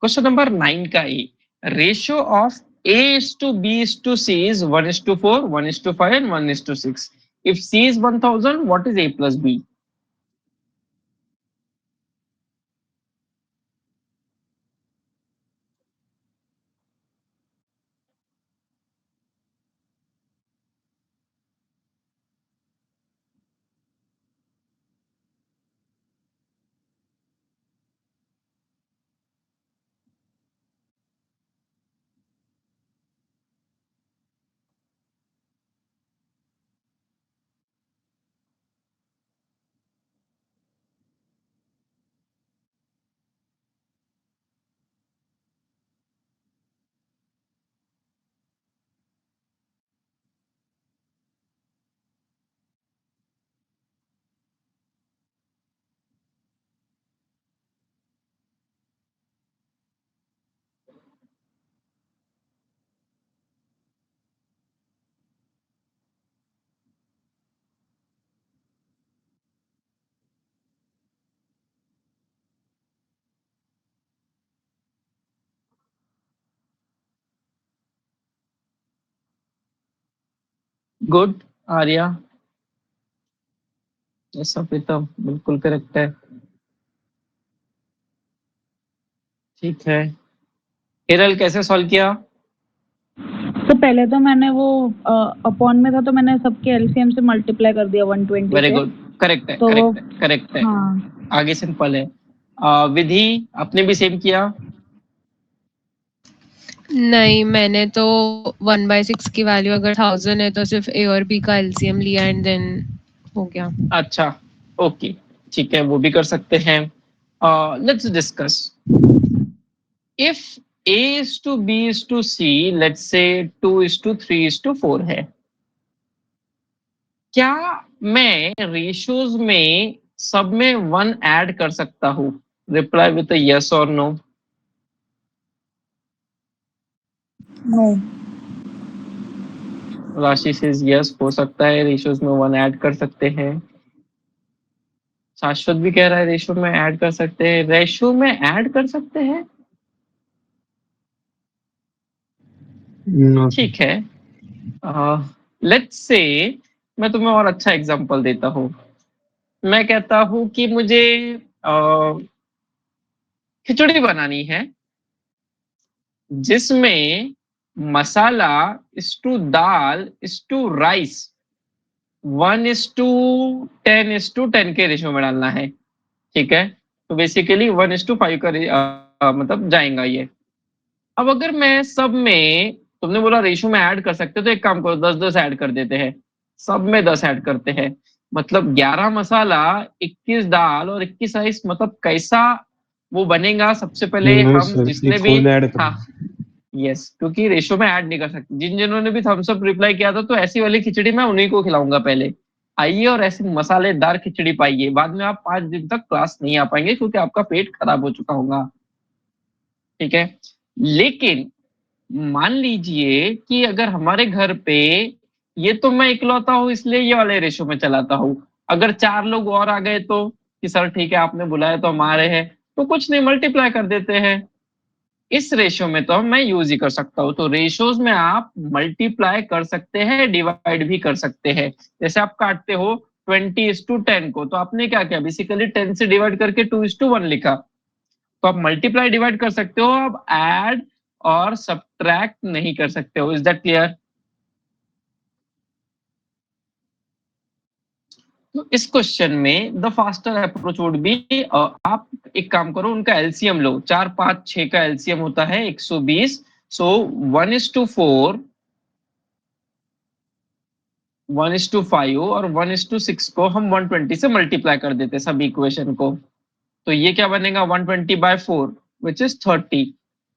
क्वेश्चन नंबर 9 का ई ratio of A is to B is to C is 1:4, 1:5 and 1:6। If C is 1000, what is A plus B? Good Arya, ऐसा प्रीतम बिल्कुल करेक्ट है। ठीक है, हिरल कैसे सॉल्व किया? तो पहले तो मैंने वो अपॉन में था तो मैंने सबके एलसीएम से मल्टीप्लाई कर दिया 120 वेरी से। गुड, करेक्ट है, तो करेक्ट है, करेक्ट है। हाँ आगे सिंपल है। विधि, आपने भी सेम किया? नहीं, मैंने तो 1/6 की वैल्यू अगर 1000 है तो सिर्फ ए और बी का एलसीएम लिया एंड देन हो गया। अच्छा, ओके, ठीक है, वो भी कर सकते हैं। Let's discuss. If a is to b is to c, let's say 2 is to 3 is to 4 है, क्या मैं रेशियोज में सब में 1 ऐड कर सकता हूँ? रिप्लाई विथ यस और नो। नो राशि से यस, हो सकता है रेशियोज में 1 ऐड कर सकते हैं। शाश्वत भी कह रहा है रेशियो में ऐड कर सकते हैं। रेशियो में ऐड कर सकते हैं, नो सर। ठीक है। लेट्स से मैं तुम्हें और अच्छा एग्जांपल देता हूँ। मैं कहता हूँ कि मुझे खिचड़ी बनानी है जिसमें मसाला इस टू दाल इस टू राइस 1:10:10 के रेशियो में डालना है, ठीक है। तो बेसिकली 1:5 का मतलब जाएगा ये। अब अगर मैं सब में, तुमने बोला रेशियो में ऐड कर सकते हो, तो एक काम करो, 10-10 ऐड कर देते हैं। सब में 10 ऐड करते हैं, मतलब 11 मसाला, 21 दाल और 21 राइस। मतलब कैसा वो बनेगा? सबसे पहले नहीं हम सर, जिसने एक भी, फुल ऐड हाँ, करो। यस, क्योंकि रेशियो में ऐड नहीं कर सकते। जिन्होंने भी थम्स अप रिप्लाई किया था, तो ऐसी वाली खिचड़ी मैं उन्हीं को खिलाऊंगा पहले। आइए और ऐसी मसालेदार खिचड़ी पाइए, बाद में आप 5 दिन तक क्लास नहीं आ पाएंगे क्योंकि आपका पेट खराब हो चुका होगा, ठीक है। लेकिन मान लीजिए कि अगर हमारे घर पे, ये तो मैं इकलौता हूँ इसलिए ये वाले रेशो में चलाता हूँ, अगर 4 लोग और आ गए तो, कि सर ठीक है आपने बुलाया तो हम आ रहे हैं, तो कुछ नहीं, मल्टीप्लाई कर देते हैं। इस रेशो में तो मैं यूज ही कर सकता हूँ। तो रेशोज में आप मल्टीप्लाई कर सकते हैं, डिवाइड भी कर सकते हैं। जैसे आप काटते हो 20:10 को, तो आपने क्या किया? बेसिकली 10 से डिवाइड करके 2:1 लिखा। तो आप मल्टीप्लाई डिवाइड कर सकते हो, आप ऐड और सब्ट्रैक्ट नहीं कर सकते हो। Is that clear? तो इस क्वेश्चन में the faster approach would be, आप एक काम करो, उनका एलसीएम लो। 4, 5, 6 का एलसीएम होता है 120। सो 1:4, 1:5 और 1:6 को हम 120 से मल्टीप्लाई कर देते सब इक्वेशन को। तो ये क्या बनेगा? 120/4 विच इज 30,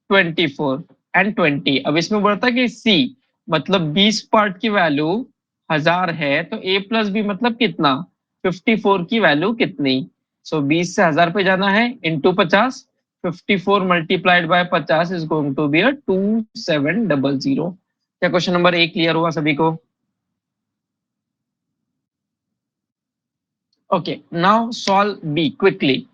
24 एंड 20। अब इसमें बोलता है कि सी, मतलब 20 पार्ट की वैल्यू 1000 है, तो a प्लस बी मतलब कितना? 54 की वैल्यू कितनी? सो 20 से 1000 पे जाना है, into 50। 54 multiplied by 50 is going to be 2700। क्या क्वेश्चन नंबर 1 क्लियर हुआ सभी को? Okay, now solve be quickly.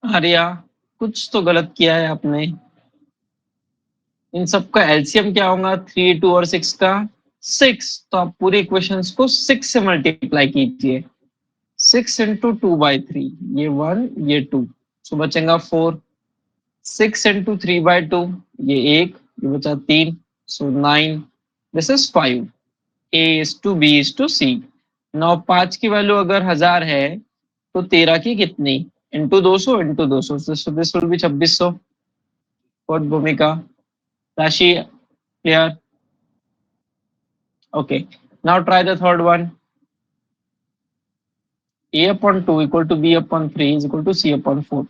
Arya, कुछ तो गलत किया है आपने। इन सबका एलसीएम क्या होगा? 3, 2 और 6 का 6। तो आप पूरे इक्वेशंस को 6 से मल्टीप्लाई कीजिए। 6 × 2/3, ये 1 ये 2, सो बचेगा 4। 6 × 3/2, ये 1, ये बचा 3, सो 9। This is 5। A:B:C। नौ 5 की वैल्यू अगर 1000 है तो 13 की कितनी? Into 200 into 200, this will be 2600। What भूमिका? राशि clear? Okay. Now try the third one. A/2 equal to B/3 is equal to C/4.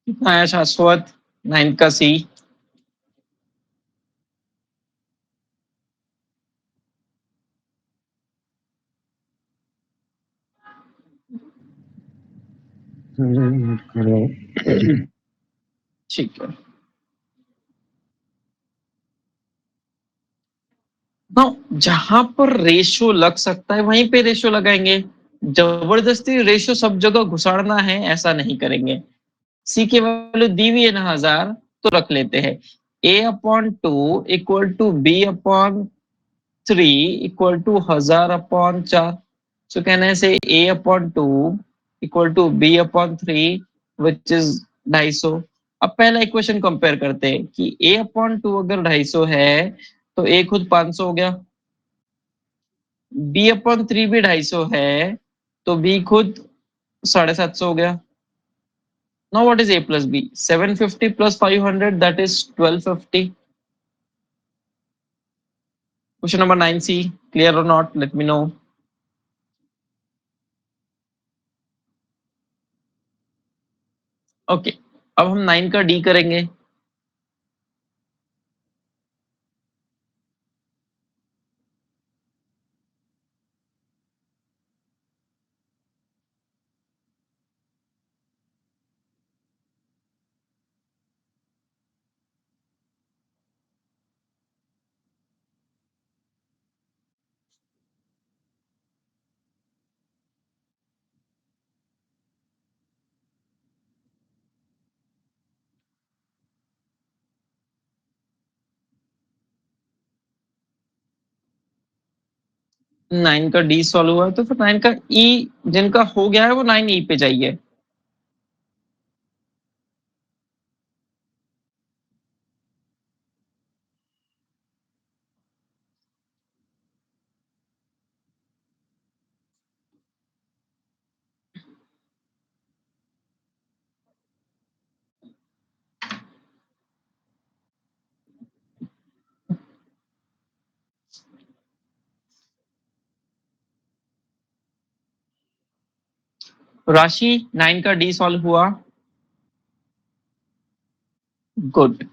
कितना आया शाश्वत? 9 का सी। ठीक है। जहां पर रेशो लग सकता है वहीं पे रेशो लगाएंगे। जबरदस्ती रेशो सब जगह घुसाड़ना है ऐसा नहीं करेंगे। सी की वैल्यू दी हुई है ना 1000, तो रख लेते हैं। a/2 equal to b/3 equal to 1000/4। So कहना है से a/2 equal to b/3 which is 250। अब पहला इक्वेशन कंपेयर करते हैं कि a/2 अगर 250 है तो a खुद 500 हो गया, b/3 भी 250 है तो b खुद 750 हो गया। Now what is a plus b? 750 plus 500, that is 1250. Question number 9C, clear or not? Let me know. Okay, अब हम 9 का d करेंगे। नाइन का डी सॉल्व हुआ है तो फिर 9 का ई जिनका हो गया है वो 9E पे जाइए। राशि 9 का डी सॉल्व हुआ, गुड।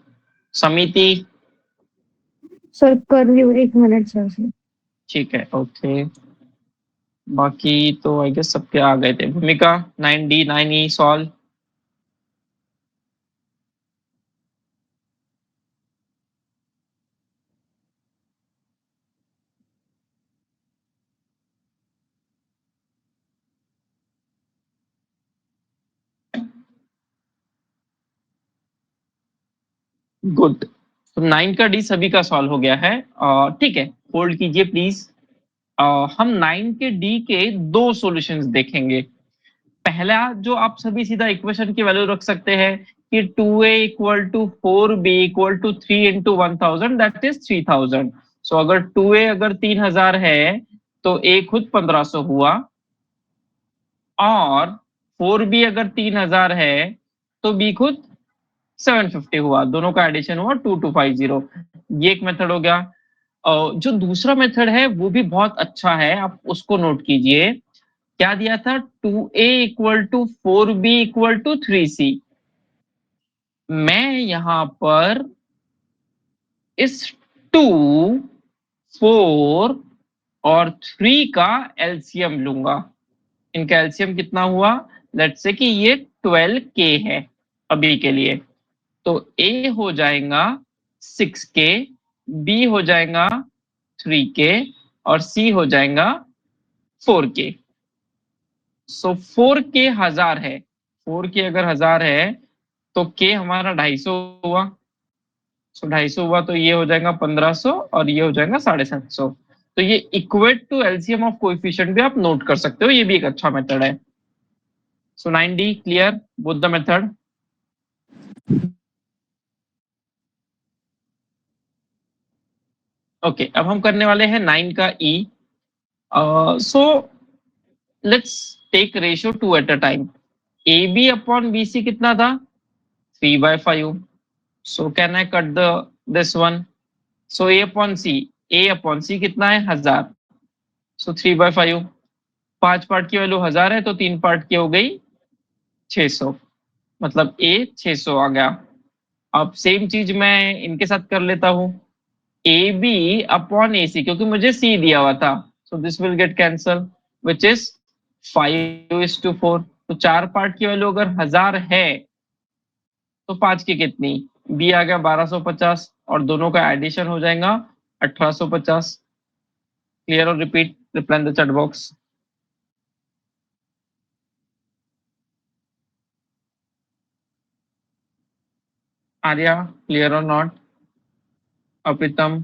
समिति, सर कर रही हूँ, 1 मिनट सर। ठीक है, ओके। बाकी तो आई गेस सबके आ गए थे। भूमिका 9D 9E सॉल्व। गुड। तो 9 का डी सभी का सॉल्व हो गया है। ठीक है, होल्ड कीजिए प्लीज। हम 9 के डी के दो सॉल्यूशंस देखेंगे। पहला जो आप सभी सीधा इक्वेशन की वैल्यू रख सकते हैं कि 2a equal to 4b equal to 3 into 1000 that is 3000। So अगर 2a अगर 3000 है तो a खुद 1500 हुआ, और 4b अगर 3000 है तो b खुद 750 हुआ। दोनों का एडिशन हुआ 2250। ये एक मेथड हो गया। जो दूसरा मेथड है वो भी बहुत अच्छा है, आप उसको नोट कीजिए। क्या दिया था? 2a equal to 4b equal to 3c। मैं यहां पर इस 2, 4 और 3 का एलसीएम लूंगा। इनका एलसीएम कितना हुआ? लेट्स से कि ये 12k है अभी के लिए, तो a हो जाएगा 6k, b हो जाएगा 3k और c हो जाएगा 4k। सो 4k 1000 है, 4k अगर 1000 है तो k हमारा 250 हुआ। सो 250 हुआ तो ये हो जाएगा 1500 और ये हो जाएगा 750। तो ये equate to LCM of coefficient भी आप नोट कर सकते हो, ये भी एक अच्छा मेथड है। So 9D clear both the method. Okay, अब हम करने वाले हैं 9 का E. So let's take ratio 2 at a time. AB upon BC कितना था? 3/5। So can I cut the this one? So A upon C कितना है? 1000। सो 3/5। 5 पार्ट की वैल्यू 1000 है तो 3 पार्ट की हो गई 600। मतलब A 600 आ गया। अब सेम चीज मैं इनके साथ कर लेता हूँ, AB अपॉन AC, क्योंकि मुझे C दिया हुआ था, so this will get cancel which is 5:4। तो 4 पार्ट की वैल्यू अगर 1000 है तो 5 की कितनी, B आ गया 1250 और दोनों का एडिशन हो जाएगा 1850। क्लियर और repeat, reply in the chat box. Arya, clear और नॉट? अपितम,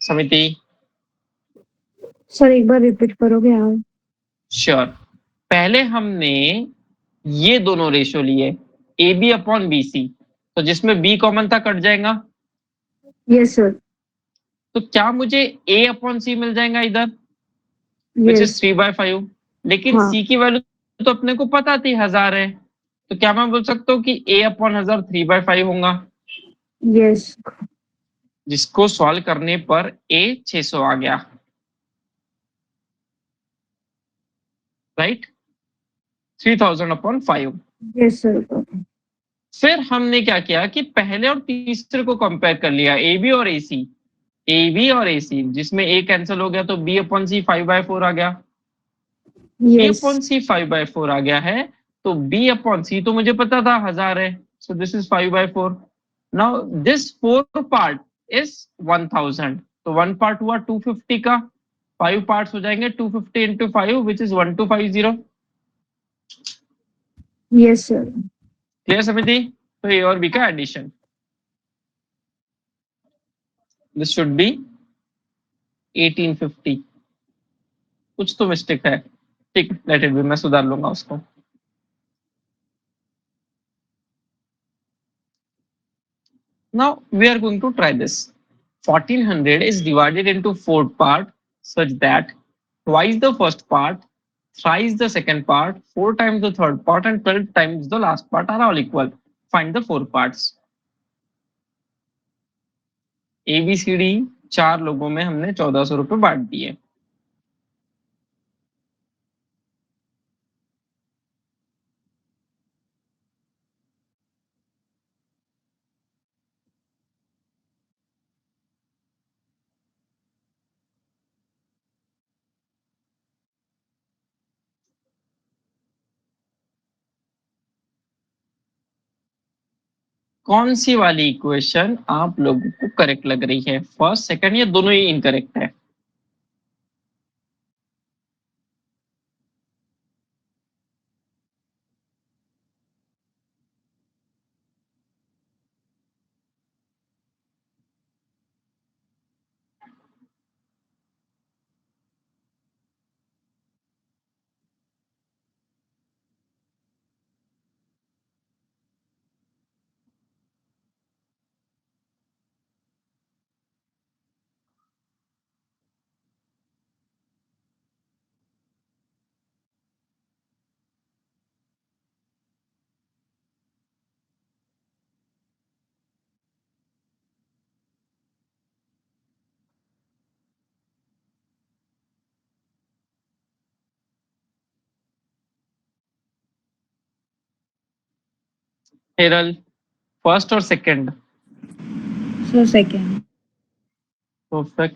समिति? सर एक बार रिपीट करोगे आप? श्योर। पहले हमने ये दोनों रेशो लिए AB अपॉन BC, तो जिसमें B कॉमन था कट जाएगा, यस सर। तो क्या मुझे A अपॉन C मिल जाएगा इधर, विच इज यस 3/5। लेकिन हाँ। C की वैल्यू तो अपने को पता थी 1000 है, तो क्या मैं बोल सकता हूँ कि A अपॉन 1000 3/5 होगा, यस जिसको सॉल्व करने पर A 600 आ गया, राइट? 3000 अपॉन 5। Yes sir. फिर हमने क्या किया कि पहले और तीसरे को कंपेयर कर लिया, AB और AC, AB और AC, जिसमें A कैंसिल हो गया तो B अपॉन C 5/4 आ गया। B यस अपॉन C 5/4 आ गया है, तो B अपॉन C तो मुझे पता था 1000 है, so this is 5/4। Now this 4 part is 1000, तो 1 पार्ट हुआ 250 का, 5 पार्ट्स हो जाएंगे 250 into 5 which is 1250। Yes sir. Clear समिति? तो A और B का एडिशन, दिस शुड बी 1850। कुछ तो मिस्टेक है, ठीक, लेट इट बी, मैं सुधार लूंगा उसको। Now we are going to try this. 1400 is divided into 4 parts such that twice the first part, thrice the second part, 4 times the third part and 12 times the last part are all equal. Find the 4 parts. ABCD 4 लोगों में हमने 1400 रुपए बांट दिए। कौन सी वाली equation आप लोगों को करेक्ट लग रही है, फर्स्ट सेकंड या दोनों ही इनकरेक्ट है? हेरल, फर्स्ट और second? Sir second. Perfect.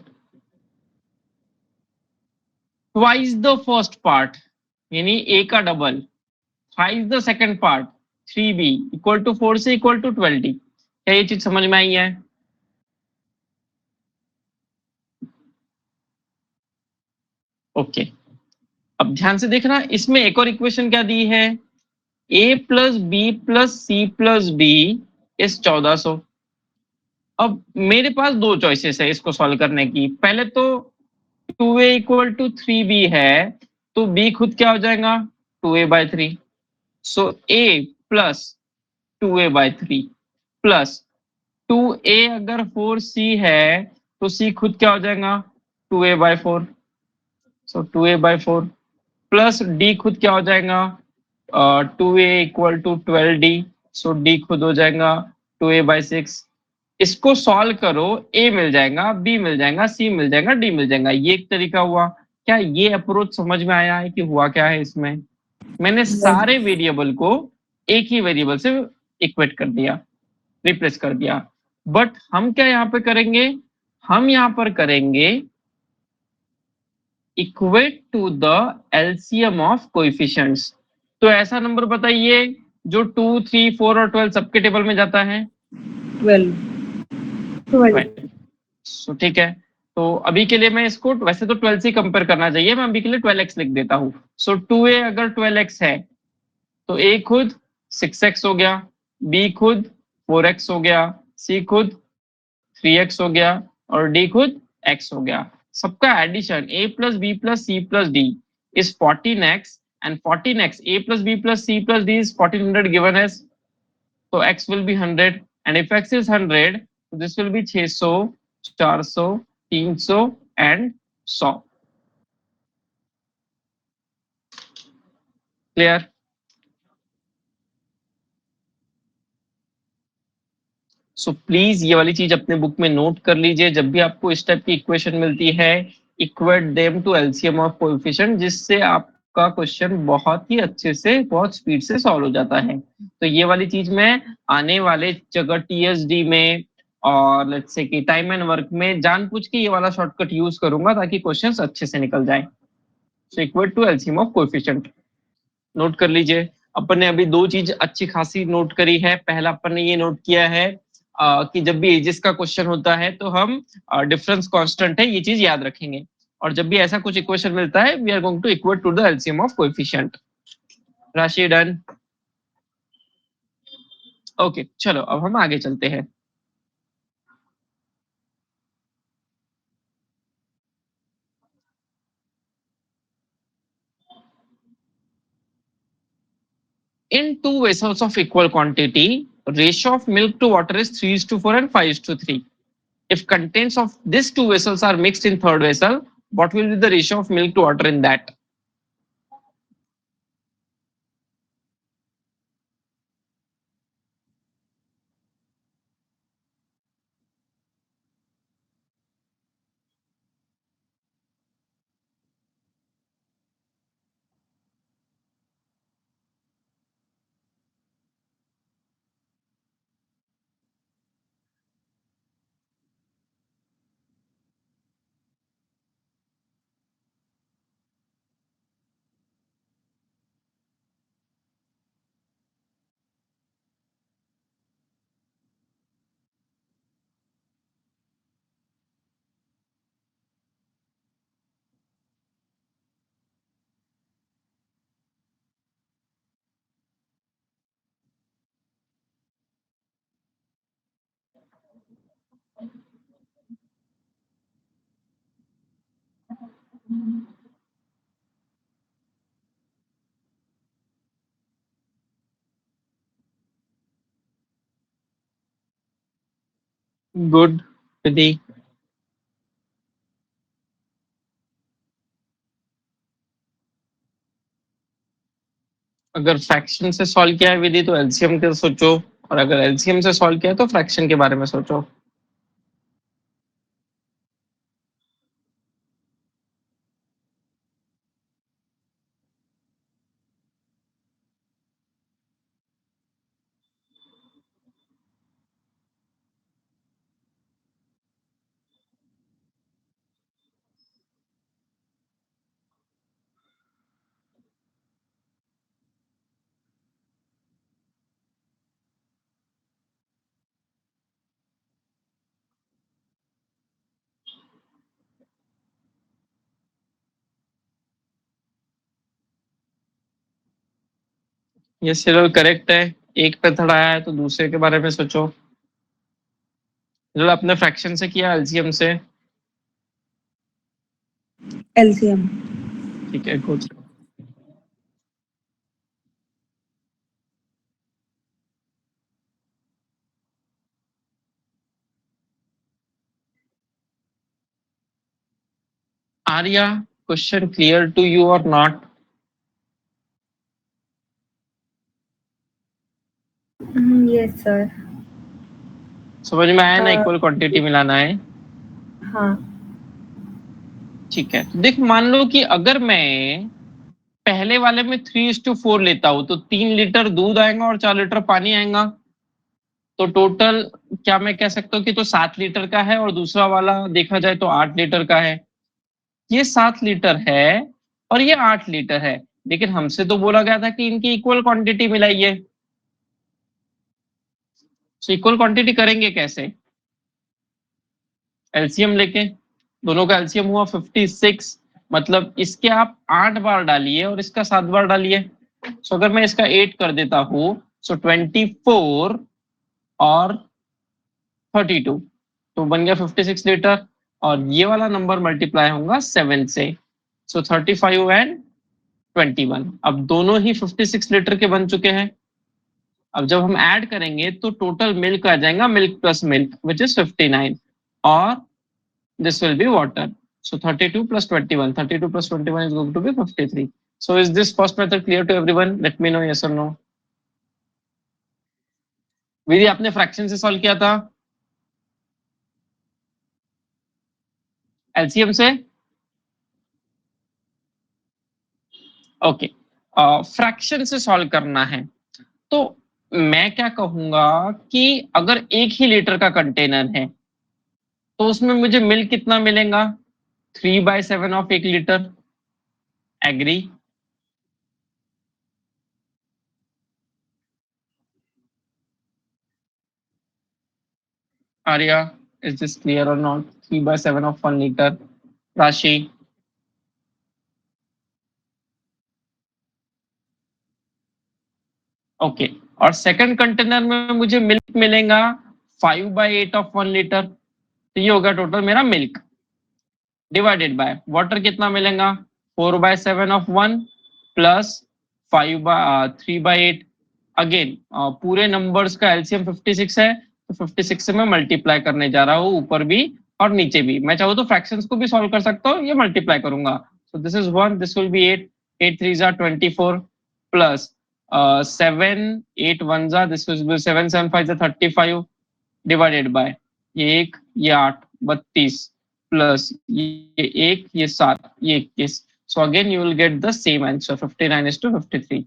Twice the first part यानी A का double, thrice the second part 3B equal to 4 से इक्वल टू 12D। क्या ये चीज समझ में आई है? ओके, अब ध्यान से देखना, इसमें एक और इक्वेशन क्या दी है, A plus B plus C plus B is 1400। अब मेरे पास दो चॉइसेस है इसको सॉल्व करने की। पहले तो 2A इक्वल टू 3B है, तो B खुद क्या हो जाएगा 2A/3, so A plus 2A/3 plus 2A अगर 4C है तो C खुद क्या हो जाएगा 2A/4, सो 2A/4 प्लस D खुद क्या हो जाएगा 2A equal to 12D, so D खुद हो जाएगा 2A/6। इसको सॉल्व करो, A मिल जाएगा, B मिल जाएगा, C मिल जाएगा, D मिल जाएगा। ये एक तरीका हुआ। क्या ये अप्रोच समझ में आया है कि हुआ क्या है इसमें? मैंने सारे वेरिएबल को एक ही वेरिएबल से इक्वेट कर दिया, रिप्लेस कर दिया। बट हम क्या यहाँ पे करेंगे, हम यहाँ पर करेंगे equate to the LCM of coefficients. तो ऐसा नंबर बताइए जो 2, 3, 4 और 12 सबके टेबल में जाता है। 12 सो ठीक है, तो अभी के लिए मैं इसको, वैसे तो 12 से कंपेयर करना चाहिए, मैं अभी के लिए 12x लिख देता हूँ। सो 2a अगर 12x है तो a खुद 6x हो गया, b खुद 4x हो गया, c खुद 3x हो गया और d खुद x हो गया। सबका addition a plus B plus C plus D is 14x and 14x a plus b plus c plus d is 1400 given as, so x will be 100 and if x is 100 this will be 600, 400, 300 and 100. Clear? So please ये वाली चीज अपने book में note कर लीजिए, जब भी आपको इस टाइप की इक्वेशन मिलती है equate them to LCM of coefficient, जिससे आपका क्वेश्चन बहुत ही अच्छे से, बहुत स्पीड से सॉल्व हो जाता है। तो ये वाली चीज मैं आने वाले जगह टीएसडी में और लेट्स से कि टाइम एंड वर्क में जानबूझ के ये वाला शॉर्टकट यूज करूंगा ताकि क्वेश्चंस अच्छे से निकल जाए। So equate to LCM of coefficient note कर लीजिए। अपन ने अभी दो चीज अच्छी खासी नोट करी है। पहला अपन ने ये नोट किया है कि जब भी एजेस का क्वेश्चन होता है तो हम डिफरेंस कांस्टेंट है ये चीज याद रखेंगे, और जब भी ऐसा कुछ इक्वेशन मिलता है we are going to equate to the LCM of coefficient. Rashi done? Okay चलो अब हम आगे चलते हैं। In two vessels of equal quantity, ratio of milk to water is 3:4 and 5:3. If contents of these two vessels are mixed in third vessel, what will be the ratio of milk to water in that? Good, Vidhi. अगर fraction से solve किया है विधि तो LCM के सोचो, और अगर LCM से सॉल्व किया है तो फ्रैक्शन के बारे में सोचो। ये सिर्फ करेक्ट है, एक पे थड़ाया है तो दूसरे के बारे में सोचो। जो आपने फ्रैक्शन से किया एलसीएम से? एलसीएम। ठीक है good. Arya, question clear to you और नॉट? Yes sir. समझ में आया ना? इक्वल क्वांटिटी मिलाना है। हाँ ठीक है, देख मान लो कि अगर मैं पहले वाले में 3:4 लेता हूं तो 3 लीटर दूध आएगा और 4 लीटर पानी आएगा, तो टोटल क्या मैं कह सकता हूँ कि तो 7 लीटर का है, और दूसरा वाला देखा जाए तो 8 लीटर का है। ये 7 लीटर है और ये 8 लीटर है, लेकिन हमसे तो बोला गया था कि इनकी इक्वल क्वांटिटी मिलाइए। तो इक्वल क्वांटिटी करेंगे कैसे? एलसीएम लेके, दोनों का एलसीएम हुआ 56, मतलब इसके आप 8 बार डालिए और इसका 7 बार डालिए। सो अगर मैं इसका 8 कर देता हूं, सो 24 और 32, तो बन गया 56 लीटर, और ये वाला नंबर मल्टीप्लाई होगा 7 से, सो 35 एंड 21। अब दोनों ही 56 लीटर के बन चुके हैं। अब जब हम ऐड करेंगे तो टोटल मिल्क आ जाएगा, milk plus milk which is 59, और this will be water. So 32 plus 21. 32 plus 21 is going to be 53. So is this first method clear to everyone? Let me know yes or no. विधि आपने fraction से solve किया था, LCM से? Okay, fraction से solve करना है तो मैं क्या कहूंगा कि अगर 1 ही लीटर का कंटेनर है तो उसमें मुझे मिल्क कितना मिलेगा? 3/7 of 1 litre. Agree? Arya, is this clear or not? 3/7 of 1 liter. राशि? ओके, और सेकंड कंटेनर में मुझे मिल्क मिलेगा 5/8 ऑफ 1 लीटर, तो ये होगा टोटल मेरा मिल्क, डिवाइडेड बाय वाटर कितना मिलेगा? 4/7 ऑफ 1 प्लस 3/8। अगेन पूरे नंबर्स का एलसीएम 56 है, तो 56 से मैं मल्टीप्लाई करने जा रहा हूँ, ऊपर भी और नीचे भी। मैं चाहूँ तो फ्रैक्शंस को भी सॉल्व कर सकता हूँ, ये मल्टीप्लाई करूंगा। So this is 1, this will be 8, 8 3 जा 24 प्लस 7 8 1 जा, दिस विल बी 7 7 5 जा 35 डिवाइडेड बाय ये 1 ये 8 32 प्लस ये 1 ये 7 ये 21। So again you will get the same answer, 59:53.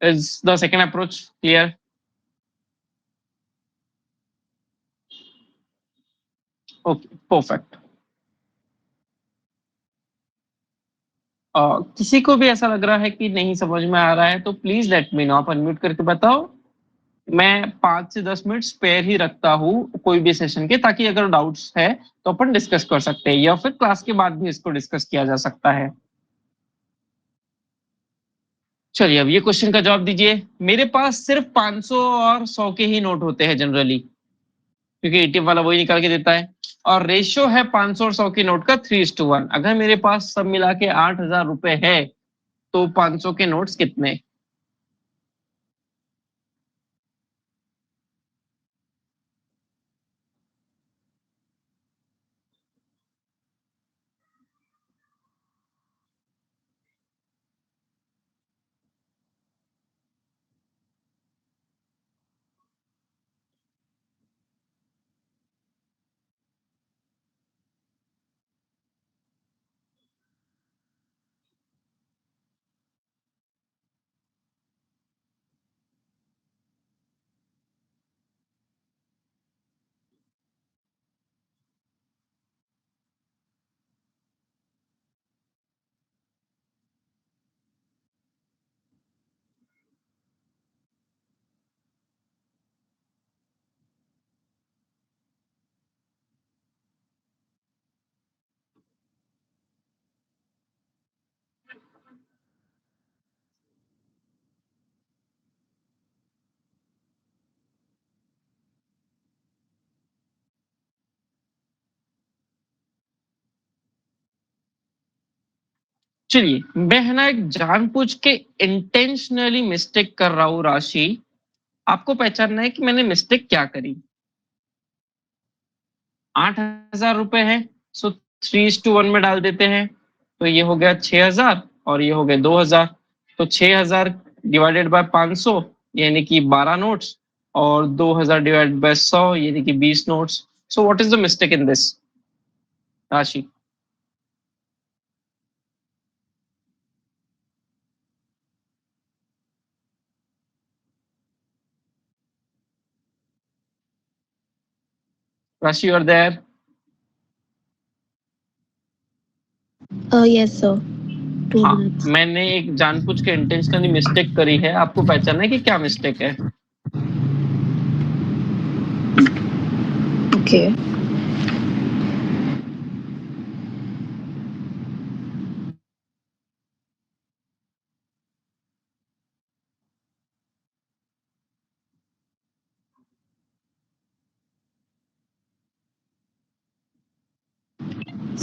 Is the second approach clear? Okay, perfect. किसी को भी ऐसा लग रहा है कि नहीं समझ में आ रहा है तो प्लीज लेट मी नो, आप अनम्यूट करके बताओ। मैं 5 से 10 मिनट स्पेयर ही रखता हूँ कोई भी सेशन के, ताकि अगर डाउट्स है तो अपन डिस्कस कर सकते हैं, या फिर क्लास के बाद भी इसको डिस्कस किया जा सकता है। चलिए अब ये क्वेश्चन का जवाब दीजिए। मेरे पास सिर्फ 500 और 100 के ही नोट होते हैं जनरली, क्योंकि एटीएम वाला वही निकाल के देता है, और रेशियो है 500 और 100 के नोट का 3:1। अगर मेरे पास सब मिला के 8,000 रुपए है तो 500 के नोट्स कितने? चलिए मैं है ना एक जानबूझ के इंटेंशनली मिस्टेक कर रहा हूँ राशि, आपको पहचानना है कि मैंने मिस्टेक क्या करी। 8,000 रुपए है, सो 3:1 में डाल देते हैं, तो ये हो गया 6,000 और ये हो गए 2,000, तो 6,000 डिवाइडेड बाय 500 यानी कि 12 नोट्स, और 2,000 डिवाइडेड बाय 100 यानी कि 20 notes. So what is the mistake in this राशि? Rashi, you are there? Yes, sir. 2 हाँ, minutes. मैंने एक जानबूझ के इंटेंशनली मिस्टेक करी है, आपको पहचानना है कि क्या मिस्टेक है? Okay.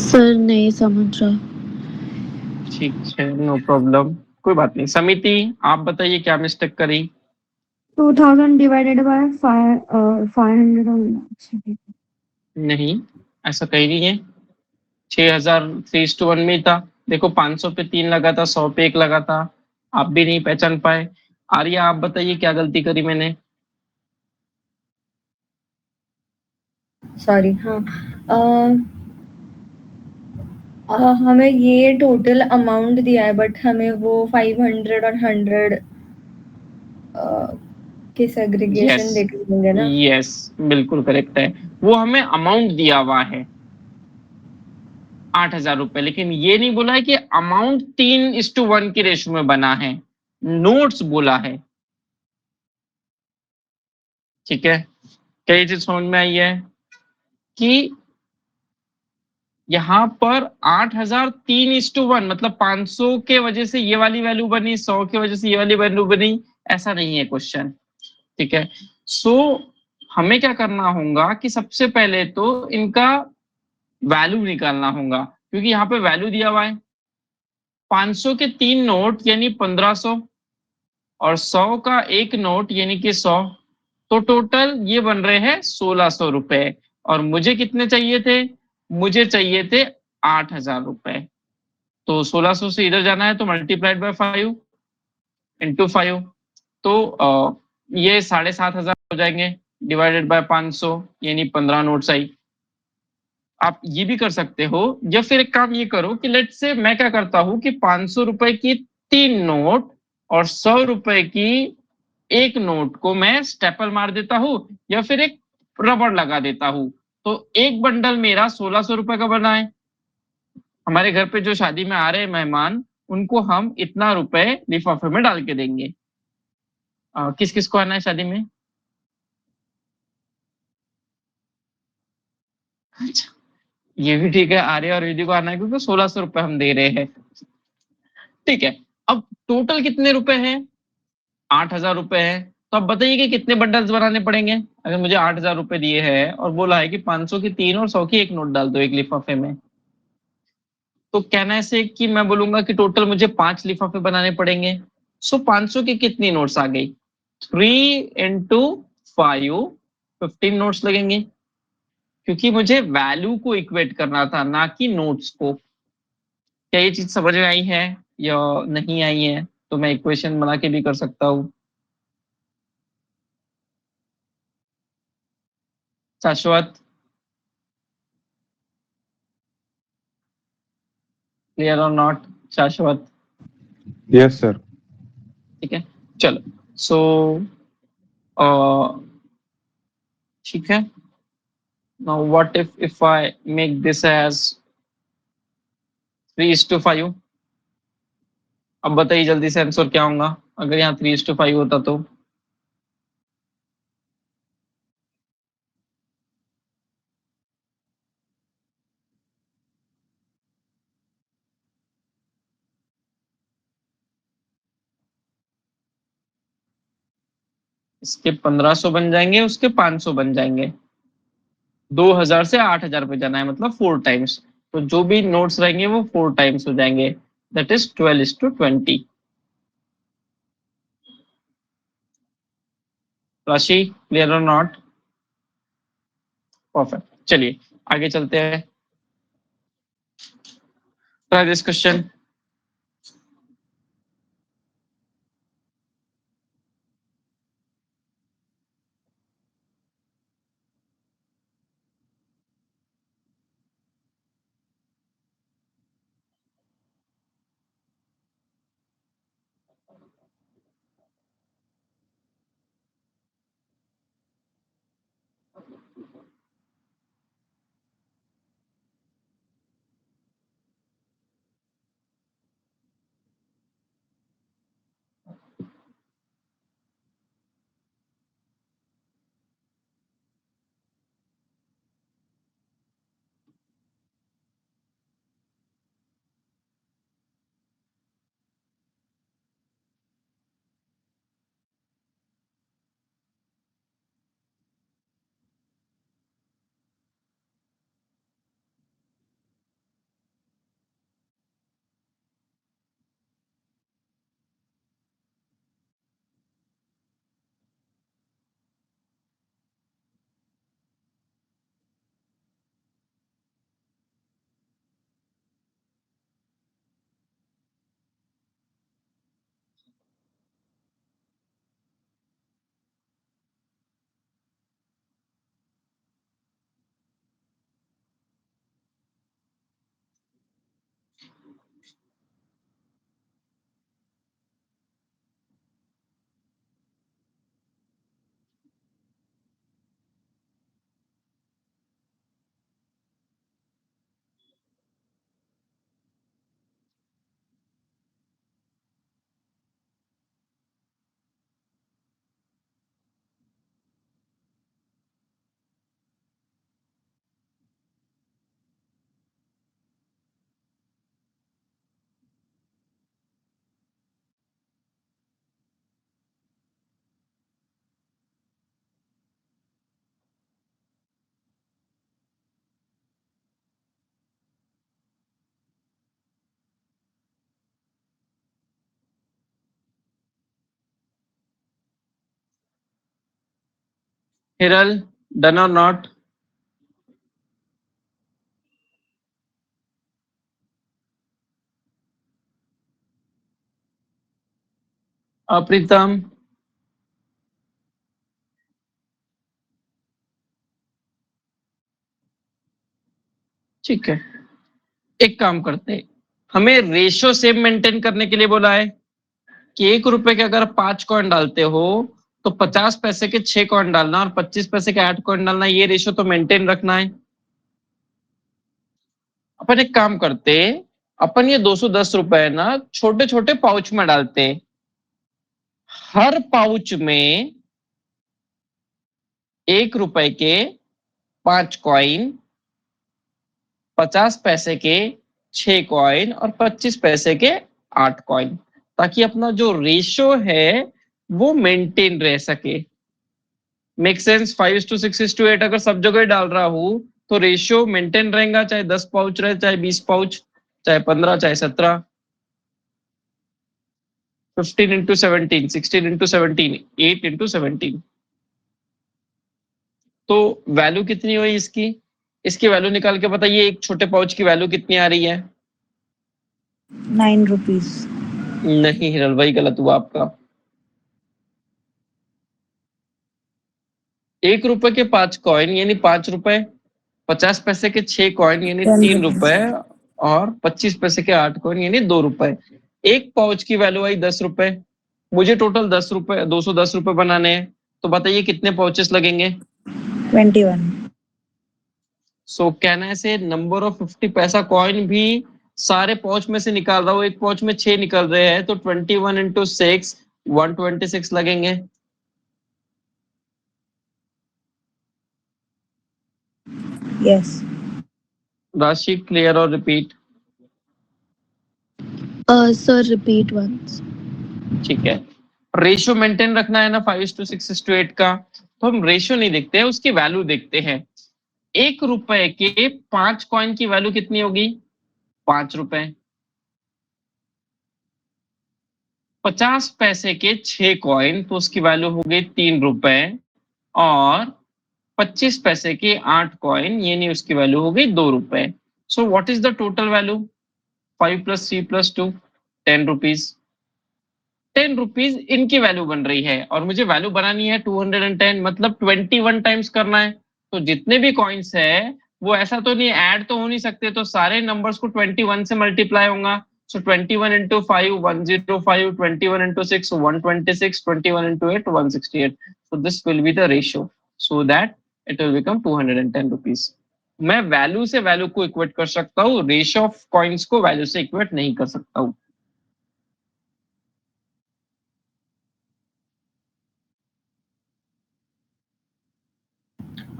सर नहीं समझ रहा. ठीक है, नो प्रॉब्लम, कोई बात नहीं। समिति, आप बताइए क्या मिस्टेक करी? 2000 divided by 500 only. नहीं, ऐसा कहीं नहीं है। 6000 3:1 में ही था। देखो 500 पे 3 लगा था, 100 पे 1 लगा था। आप भी नहीं पहचान पाए। आर्या, आप बताइए क्या गलती करी मैंने? सॉरी, हाँ। हमें ये टोटल अमाउंट दिया है, बट हमें वो 500 और 100 के सेग्रीगेशन यस, देकर देंगे ना। यस, बिल्कुल करेक्ट है। वो हमें अमाउंट दिया हुआ है 8,000 रुपए, लेकिन ये नहीं बोला है कि अमाउंट 3:1 की रेशो में बना है। नोट्स बोला है। ठीक है, क्या ये चीज समझ में आई है कि यहाँ पर 8,000 3:1, मतलब 500 के वजह से ये वाली वैल्यू बनी, 100 के वजह से ये वाली वैल्यू बनी, ऐसा नहीं है क्वेश्चन। ठीक है, सो हमें क्या करना होगा कि सबसे पहले तो इनका वैल्यू निकालना होगा, क्योंकि यहाँ पे वैल्यू दिया हुआ है 500 के 3 नोट यानी 1500, और 100 का एक नोट यानी कि 100, तो टोटल ये बन रहे हैं 1600 रुपए। और मुझे कितने चाहिए थे? मुझे चाहिए थे 8,000 रुपए। तो 1600 से इधर जाना है तो मल्टीप्लाइड बाय 5 इंटू 5, तो ये 7,500 हो जाएंगे, डिवाइडेड बाय 500 यानी 15 नोट्स आई। आप ये भी कर सकते हो, या फिर एक काम ये करो कि लेट से मैं क्या करता हूं कि 500 रुपए की 3 नोट और 100 रुपए की एक नोट को मैं स्टेपल मार देता हूं, या फिर एक रबड़ लगा देता हूं। तो एक बंडल मेरा 1600 रुपए का बना है। हमारे घर पे जो शादी में आ रहे हैं मेहमान, उनको हम इतना रुपए लिफाफे में डाल के देंगे। किस किस को आना है शादी में? अच्छा, ये भी ठीक है, आर्य और विधि को आना है क्योंकि 1600 रुपए हम दे रहे हैं। ठीक है, अब टोटल कितने रुपए हैं? 8,000 रुपए हैं। तो अब बताइए कि कितने बंडल्स बनाने पड़ेंगे। अगर मुझे 8,000 रुपए दिए हैं और बोला है कि 500 की 3 और 100 की एक नोट डाल दो एक लिफाफे में, तो कहना से कि मैं बोलूंगा कि टोटल मुझे 5 लिफाफे बनाने पड़ेंगे। सो 500 की कितनी नोट्स आ गई? 3 इंटू 5, 15 नोट्स लगेंगे, क्योंकि मुझे वैल्यू को इक्वेट करना था, ना कि नोट्स को। क्या ये चीज समझ में आई है या नहीं आई है? तो मैं इक्वेशन बना के भी कर सकता हूँ। शाश्वत, क्लियर और नॉट? शाश्वत, Yes, sir. ठीक है, चलो। सो ठीक है, now what if I make this age 3:5? अब बताइए जल्दी से आंसर क्या होगा अगर यहाँ 3:5 होता तो? इसके 1500 बन जाएंगे, उसके 500 बन जाएंगे। 2000 से 8,000 पे जाना है, मतलब 4 टाइम्स। तो जो भी नोट्स रहेंगे वो 4 टाइम्स हो जाएंगे, दैट इज 12:20। राशि, क्लियर और नॉट? परफेक्ट, चलिए आगे चलते हैं। Try this question. Hiral, done और नॉट? प्रीतम, ठीक है, एक काम करते हैं, हमें रेशियो सेम मेंटेन करने के लिए बोला है कि 1 रुपए के अगर 5 कॉइन डालते हो तो 50 पैसे के 6 कॉइन डालना और 25 पैसे के 8 कॉइन डालना, ये रेशियो तो मेंटेन रखना है। अपन एक काम करते, अपन ये 210 रुपए ना छोटे छोटे पाउच में डालते, हर पाउच में 1 रुपए के 5 कॉइन, 50 पैसे के 6 कॉइन और 25 पैसे के 8 कॉइन, ताकि अपना जो रेशियो है वो मेंटेन रह सके। Make sense? 5:6:8 अगर सब जगह डाल रहा हूं तो रेशियो मेंटेन रहेगा, चाहे 10 पाउच रहे, चाहे 20 पाउच, चाहे 15, चाहे 17। 15 into 17, 16 into 17, 8 into 17। तो वैल्यू कितनी हुई इसकी? इसकी वैल्यू निकाल के बताइए, एक छोटे पाउच की वैल्यू कितनी आ रही है? 9 rupees. नहीं हिरल, वही गलत हुआ आपका। 1 रुपए के 5 कॉइन यानी 5 रुपए, 50 पैसे के 6 कॉइन यानी 10 3 rupees. रुपए और 25 पैसे के 8 कॉइन यानी 2 रुपए। एक पाउच की वैल्यू आई 10 रुपए, मुझे टोटल 10 रुपए 210 रुपए बनाने हैं, तो बताइए कितने पाउचेस लगेंगे? 21. सो कहने से नंबर ऑफ 50 पैसा कॉइन भी सारे पाउच में से निकाल रहा हूँ, एक पाउच में 6 निकल रहे हैं, तो 21 into 6 126 लगेंगे। Yes. राशि क्लियर और रिपीट? Sir, repeat once. ठीक है, रेशियो मेंटेन रखना है ना 5:6:8 का, तो हम रेशियो नहीं देखते हैं, उसकी वैल्यू देखते हैं। 1 रुपए के 5 कॉइन की वैल्यू कितनी होगी? 5 रुपए। 50 पैसे के 6 कॉइन तो उसकी वैल्यू हो गई 3 रुपए और 25 पैसे के 8 कॉइन यानी उसकी वैल्यू हो गई 2 रुपए। So what is the total value? 5 + 3 + 2, 10 rupees. 10 rupees इनकी वैल्यू बन रही है और मुझे वैल्यू बनानी है 210, मतलब 21 टाइम्स करना है। तो जितने भी कॉइन्स है वो ऐसा तो नहीं ऐड तो हो नहीं सकते, तो सारे नंबर्स को 21 से मल्टीप्लाई होगा। सो 21 into 5 105, 21 into 6 126, 21 into 8 168। so this will be the ratio so that it will become 210 rupees। मैं वैल्यू से वैल्यू को इक्वेट कर सकता हूँ, रेशियो ऑफ कॉइन्स को वैल्यू से इक्वेट नहीं कर सकता हूँ।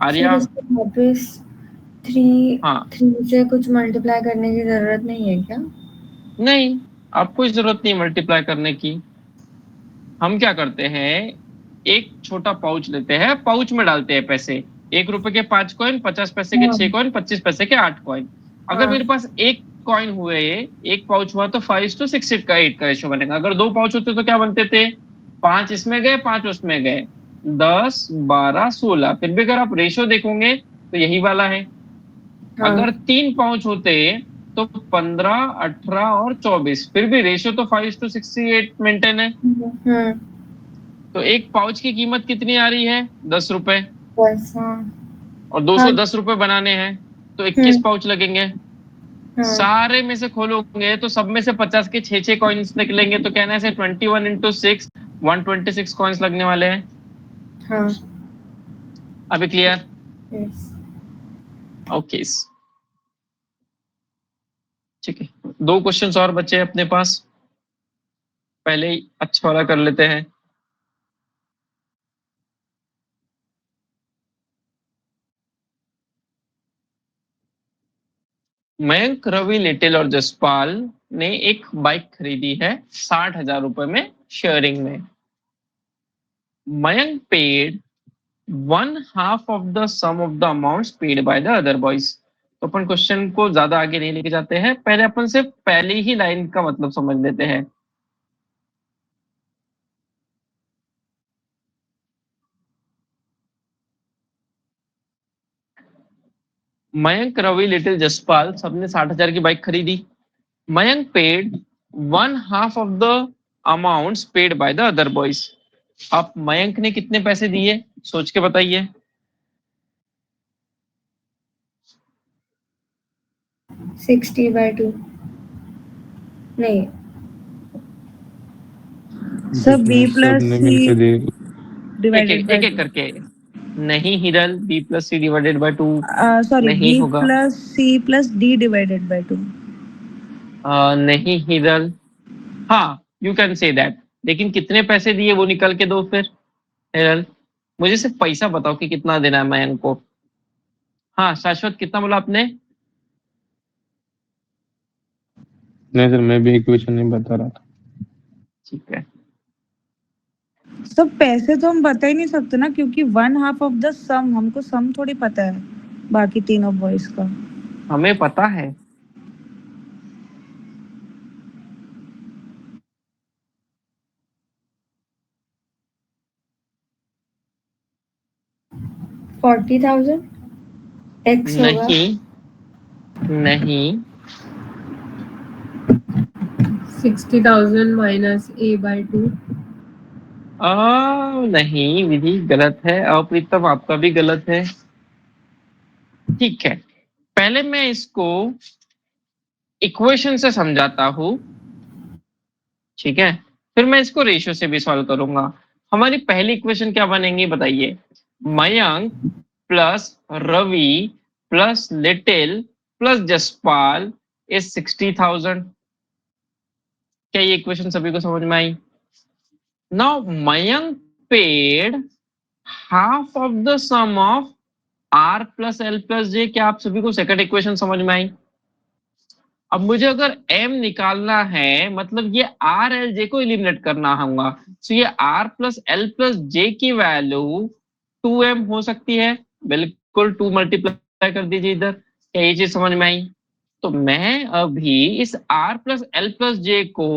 आर्या? सर इसको वापस 3 हाँ, से कुछ मल्टीप्लाई करने की जरूरत नहीं है क्या? नहीं, आपको जरूरत नहीं मल्टीप्लाई करने की। हम क्या करते हैं, एक छोटा पाउच लेते हैं, पाउच में डालते हैं पैसे। 1 रुपए के 5 कॉइन, 50 पैसे के 6 कॉइन, 25 पैसे के 8 कॉइन। अगर मेरे पास एक कॉइन हुए, एक पाउच हुआ, तो 5:6 का 8 का रेशियो बनेगा। अगर 2 पाउच होते तो क्या बनते थे? 5 इसमें गए, 5 उसमें गए, 10 12 16। फिर भी अगर आप रेशियो देखोगे तो यही वाला है। अगर 3 पाउच होते तो 15 18 और 24, फिर भी रेशियो तो 5:68 मेंटेन है। तो एक पाउच की कीमत कितनी आ रही है? 10 रुपए, और 210 रुपए बनाने हैं तो 21 पाउच लगेंगे। सारे में से खोलोगे तो सब में से 50 के 6 कॉइन्स निकलेंगे, तो कहना है 21 into 6 126 कॉइन्स लगने वाले हैं। अभी क्लियर? ओके, ठीक है। 2 क्वेश्चंस और बचे अपने पास, पहले ही अच्छा वाला कर लेते हैं। मयंक, रवि, लिटिल और जसपाल ने एक बाइक खरीदी है 60,000 रुपए में शेयरिंग में। Mayank paid 1/2 of the sum of the amounts paid by the other boys. तो अपन क्वेश्चन को ज्यादा आगे नहीं लेके जाते हैं, पहले अपन सिर्फ पहली ही लाइन का मतलब समझ लेते हैं। मयंक, रवि, लिटिल, जसपाल सबने 60,000 की बाइक खरीदी. Mayank paid 1/2 of the amounts paid by the other boys. अब मयंक ने कितने पैसे दिए सोच के बताइए. 60/2 नहीं, सर बी सबने प्लस मिलके सी दे. एक डिवाइडेड बाय एक करके. नहीं हिरल, B+C/2. सॉरी नहीं बी होगा. Plus C plus D divided by 2. नहीं हिरल. हाँ, यू कैन से दैट. लेकिन कितने पैसे दिए वो निकल के दो फिर. हिरल, मुझे सिर्फ पैसा बताओ कि कितना देना है मयंक को. हाँ शाश्वत, कितना बोला आपने? नहीं सर, मैं भी इक्वेशन नहीं बता रहा था. ठीक है. सब पैसे तो हम बता ही नहीं सकते ना, क्योंकि 1/2 ऑफ द सम, हमको सम थोड़ी पता है बाकी तीनों बॉयज का. हमें पता है. $40,000 x होगा. नहीं नहीं 60,000 minus A/2. नहीं, विधि गलत है. प्रीतम आपका भी गलत है. ठीक है, पहले मैं इसको इक्वेशन से समझाता हूं. ठीक है, फिर मैं इसको रेशियो से भी सॉल्व करूंगा. हमारी पहली इक्वेशन क्या बनेगी बताइए. Mayank plus Ravi plus Little plus Jaspal is 60,000. क्या ये इक्वेशन सभी को समझ में आई? Now Mayank paid half of the sum of R plus L plus J. क्या आप सभी को सेकंड इक्वेशन समझ में आई? अब मुझे अगर M निकालना है, मतलब ये R L J को एलिमिनेट करना होगा. तो ये R plus L plus J की वैल्यू 2M हो सकती है. बिल्कुल, 2 मल्टीप्लाई कर दीजिए इधर. क्या ये चीज समझ में आई? तो मैं अभी इस R plus L plus J को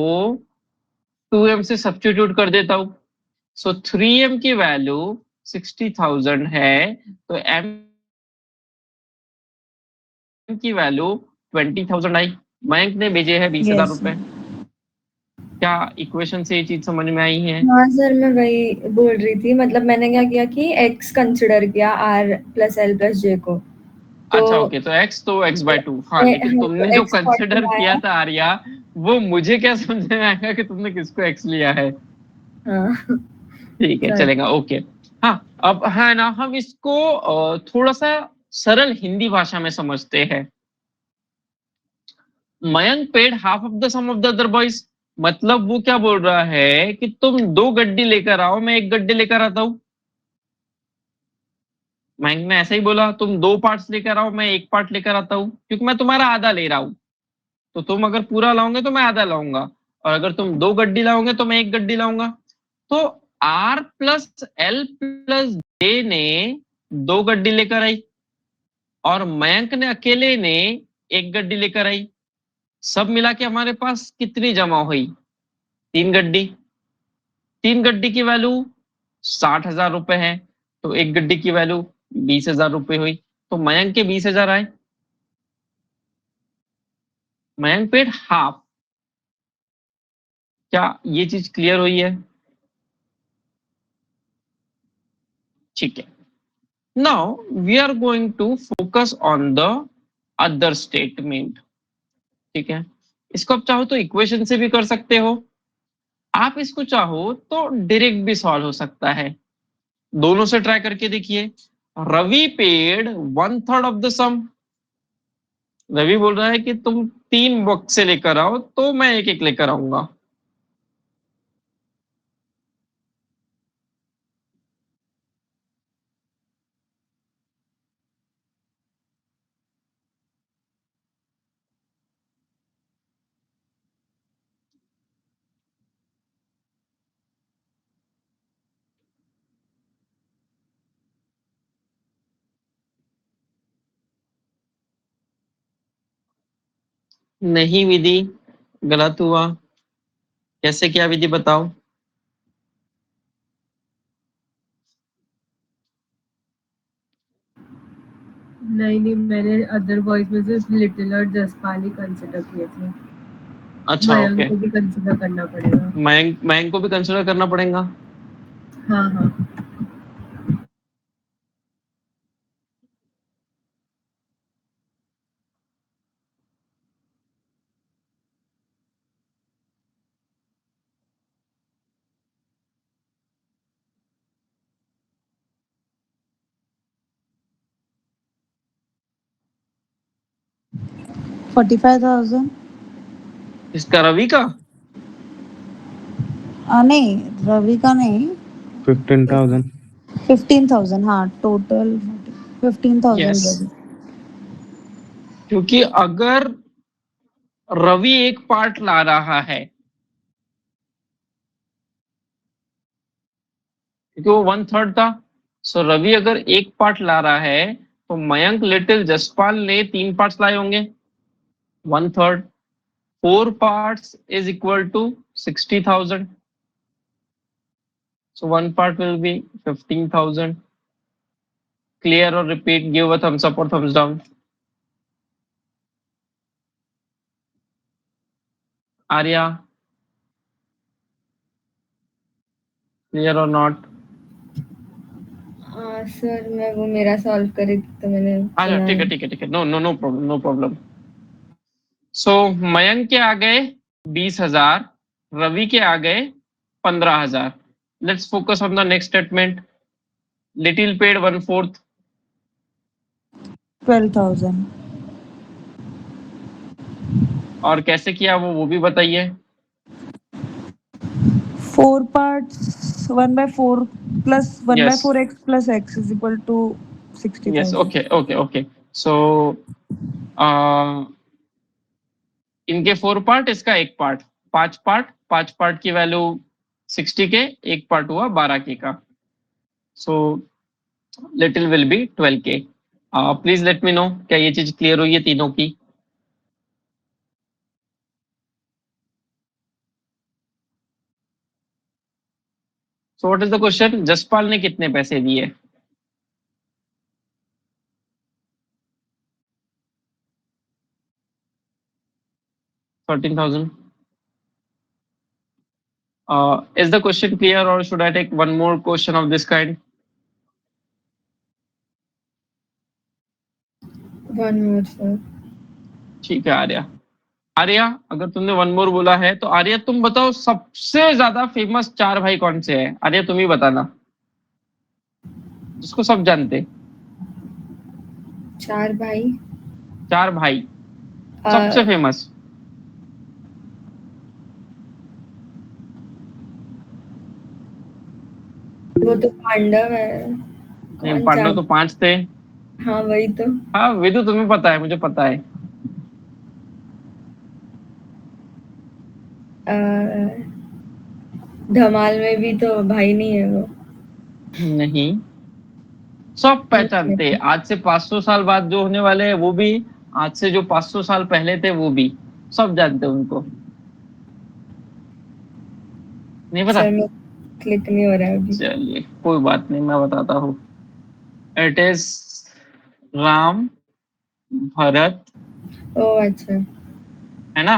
2M से सब्स्टिट्यूट कर देता हूं. सो 3M की वैल्यू 60,000 है, तो M की वैल्यू 20,000 आई. मयंक ने भेजे हैं 20,000 Yes, रुपए. क्या इक्वेशन से ये चीज समझ में आई है? हाँ सर, मैं वही बोल रही थी. मतलब मैंने क्या किया कि x कंसिडर किया R plus L plus J को. अच्छा ओके, तो x/2. हाँ, लेकिन हाँ, तुमने तो जो x 40 कंसिडर किया आया. था आर्या, वो मुझे क्या समझ में आएगा कि तुमने किसको x लिया है. हाँ ठीक है, सर. चलेगा. ओके. हाँ, अब है ना, हम इसको थोड़ा सा सरल हिंदी भाषा में समझते हैं. Mayank paid half of the sum of the other boys. मतलब वो क्या बोल रहा है कि तुम 2 गड्डी लेकर आओ, मैं 1 गड्डी लेकर आता हूं. मयंक ने ऐसा ही बोला, तुम 2 पार्ट्स लेकर आओ, मैं 1 पार्ट लेकर आता हूं, क्योंकि मैं तुम्हारा आधा ले रहा हूं. तो तुम अगर पूरा लाओगे तो मैं आधा लाऊंगा, और अगर तुम 2 गड्डी लाओगे तो मैं 1 गड्डी लाऊंगा. तो R plus L plus J ने 2 गड्डी लेकर आई, और मयंक ने अकेले ने 1 गड्डी लेकर आई. सब मिला के हमारे पास कितनी जमा हुई? 3 गड्डी. 3 गड्डी की वैल्यू 60,000 रुपए है, तो 1 गड्डी की वैल्यू 20,000 रुपए हुई. तो मयंक के 20,000 आए. Mayank paid half. क्या ये चीज क्लियर हुई है? ठीक है. Now we are going to focus on the other statement. ठीक है, इसको आप चाहो तो इक्वेशन से भी कर सकते हो, आप इसको चाहो तो डायरेक्ट भी सॉल्व हो सकता है. दोनों से ट्राई करके देखिए. रवि पेड 1/3 ऑफ द सम. रवि बोल रहा है कि तुम 3 बॉक्स से लेकर आओ, तो मैं एक एक लेकर आऊंगा. नहीं विधि, गलत हुआ. कैसे क्या विधि बताओ? नहीं मैंने अदर बॉयज में सिर्फ लिटिल और जसपाल ही कंसिडर किए थे। अच्छा मयंक ओके, को भी कंसिडर करना पड़ेगा। मयंक को भी कंसिडर करना पड़ेगा। हाँ हाँ। $45,000 इसका रवि का नहीं रवि का नहीं 15,000 15,000 हाँ टोटल 15,000 यस, रवि क्योंकि अगर रवि एक पार्ट ला रहा है, क्योंकि वो 1/3 था, सो रवि अगर एक पार्ट ला रहा है तो मयंक लिटिल जसपाल ने 3 पार्ट्स लाए होंगे, 1/3, 4 parts is equal to 60,000. So one part will be 15,000. Clear or repeat? Give a thumbs up or thumbs down. Arya, clear or not? Sir मैं वो मेरा सॉल्व करी थी तो मैंने अच्छा सुना ठीक है नहीं। ठीक है ठीक है, no no no problem no problem. So Mayank के आ गए 20,000, रवि के आ गए 15,000। Let's focus on the next statement. Little paid 1/4। 12,000 और कैसे किया वो भी बताइए। 4 parts 1/4 plus 1 by yes 4x plus x is equal to yes 60,000 okay okay okay. So इनके 4 पार्ट, इसका एक पार्ट, 5 पार्ट, 5 पार्ट की वैल्यू 60 के, एक पार्ट हुआ 12 के का। सो लिटिल विल बी 12 के। प्लीज लेट मी नो क्या ये चीज क्लियर हुई है तीनों की। So what is the question? Jaspal ने कितने पैसे दिए? $13,000। Is the question clear or should I take one more question of this kind? One more sir. ठीक है आर्या। आर्या अगर तुमने वन मोर बोला है तो आर्या तुम बताओ सबसे ज्यादा फेमस 4 भाई कौन से हैं? आर्या तुम ही बताना, जिसको सब जानते। 4 भाई 4 भाई सबसे अ, फेमस। वो तो पांडव है। नहीं कौन पांडव चार? तो 5 थे। हाँ वही तो। हाँ विदु तुम्हें पता है, मुझे पता है। अ, धमाल में भी तो भाई नहीं है वो। नहीं, सब पहचानते हैं। आज से 500 साल बाद जो होने वाले हैं वो भी, आज से जो 500 साल पहले थे वो भी, सब जानते हैं उनको। नहीं पता? सर में क्लिक नहीं हो रहा है अभी। चलिए कोई बात नहीं, मैं बताता हूँ। इट इज राम, भरत, ओ अच्छा। है ना,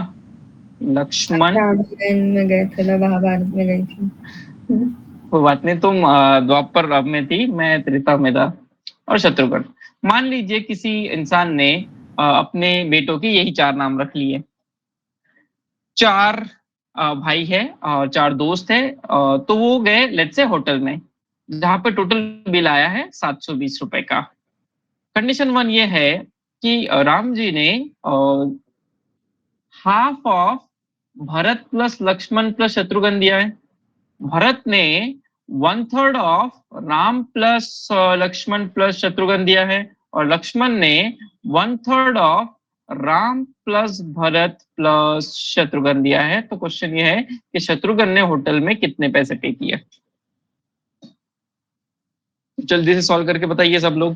लक्ष्मण। रामायण में गए थे ना, महाभारत में गई थी। कोई बात नहीं, तुम द्वापर में थी, मैं त्रेता में था। और शत्रुघ्न। मान लीजिए किसी इंसान ने अपने बेटों के यही 4 नाम रख लिए। 4 भाई है और 4 दोस्त है। तो वो गए लेट्स से होटल में, जहां पे टोटल बिल आया है 720 रुपए का। कंडीशन 1 ये है कि राम जी ने half of Bharat plus Lakshman plus Shatrughan दिया है। भरत ने 1/3 of Ram plus Lakshman plus Shatrughan दिया है। और लक्ष्मण ने 1/3 of Ram plus Bharat plus Shatrughan दिया है। तो क्वेश्चन ये है कि शत्रुघ्न ने होटल में कितने पैसे पे किए? जल्दी से सॉल्व करके बताइए सब लोग।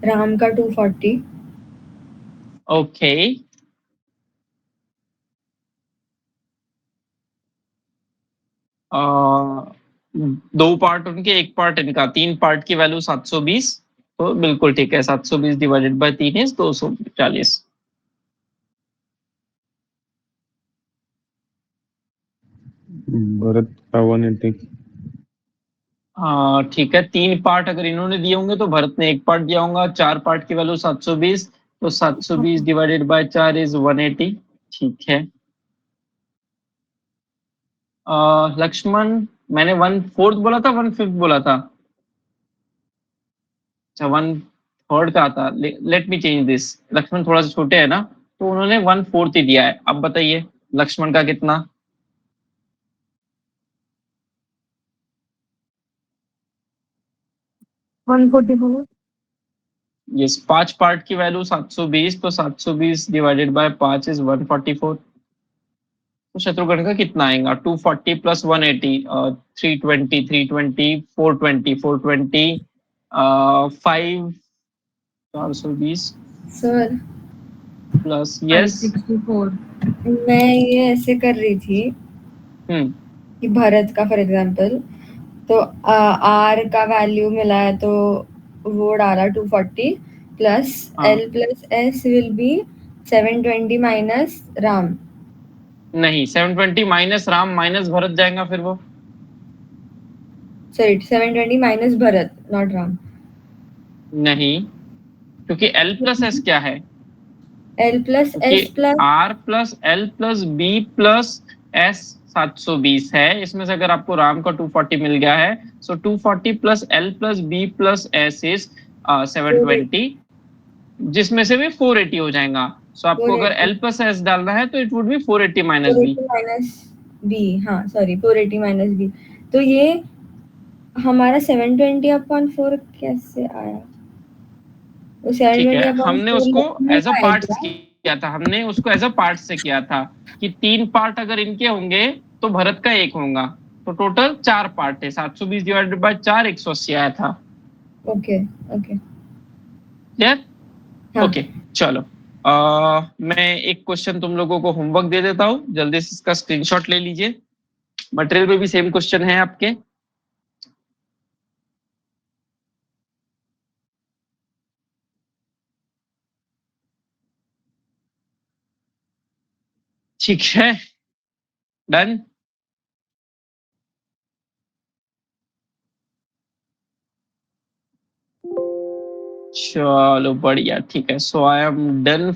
राम का 240। ओके, दो पार्ट उनके, एक पार्ट इनका, 3 पार्ट की वैल्यू 720, तो बिल्कुल ठीक है, 720 डिवाइडेड बाय 3 इज 240। भरत का 180। हाँ ठीक है, 3 पार्ट अगर इन्होंने दिए होंगे तो भरत ने एक पार्ट दिया होगा, 4 पार्ट की वैल्यू 720, तो 720 डिवाइडेड बाय 4 इज 180। ठीक है। लक्ष्मण, मैंने 1/4 बोला था, 1/5 बोला था? अच्छा, 1/3 का था। Let me change this. Lakshman थोड़ा सा छोटे है ना, तो उन्होंने 1/4 ही दिया है। अब बताइए लक्ष्मण का कितना? 144। यस, 5 पार्ट की वैल्यू 720, तो 720 डिवाइडेड बाय 5 इज 144। तो शत्रुघ्न का कितना आएगा? 240 प्लस 180, 320, 320, 420, 420, 5, 420 सर प्लस, यस। 564। मैं ये ऐसे कर रही थी हम्म कि भरत का फॉर एग्जांपल, तो आर का वैल्यू मिला है तो वो डाला 240 प्लस हाँ, L plus S will be 720 minus Ram. नहीं, 720 माइनस राम माइनस भरत जाएगा फिर वो। Sorry, 720 minus Bharat, not Ram. नहीं, क्योंकि L प्लस एस क्या है? एल प्लस क्योंकि S plus R plus L plus B plus S 720 है। इसमें से अगर आपको राम का 240 मिल गया है, सो 240 plus L plus B plus S is 720, जिसमें से भी 480 हो जाएगा। सो आपको अगर 480 L प्लस S डालना है तो it would be 480 minus B। 480 minus B, हाँ सॉरी 480 माइनस बी। तो ये हमारा 720 अपॉन 4 कैसे आया? वो ठीक है, 720 अपॉन हमने 4 उसको में एज अ आया पार्ट्स क्या? किया था, हमने उसको एज अ पार्ट्स से किया था कि 3 पार्ट अगर इनके होंगे तो भरत का 1 होगा, तो टोटल 4 पार्ट है। 720 डिवाइडेड बाय 4, 180 आया था। Okay okay, clear? हाँ ओके, चलो। मैं एक क्वेश्चन तुम लोगों को होमवर्क दे देता हूँ, जल्दी से इसका स्क्रीनशॉट ले लीजिए। मटेरियल में भी सेम क्वेश्चन है आपके। ठीक है, डन। चलो बढ़िया, ठीक है। So I am done.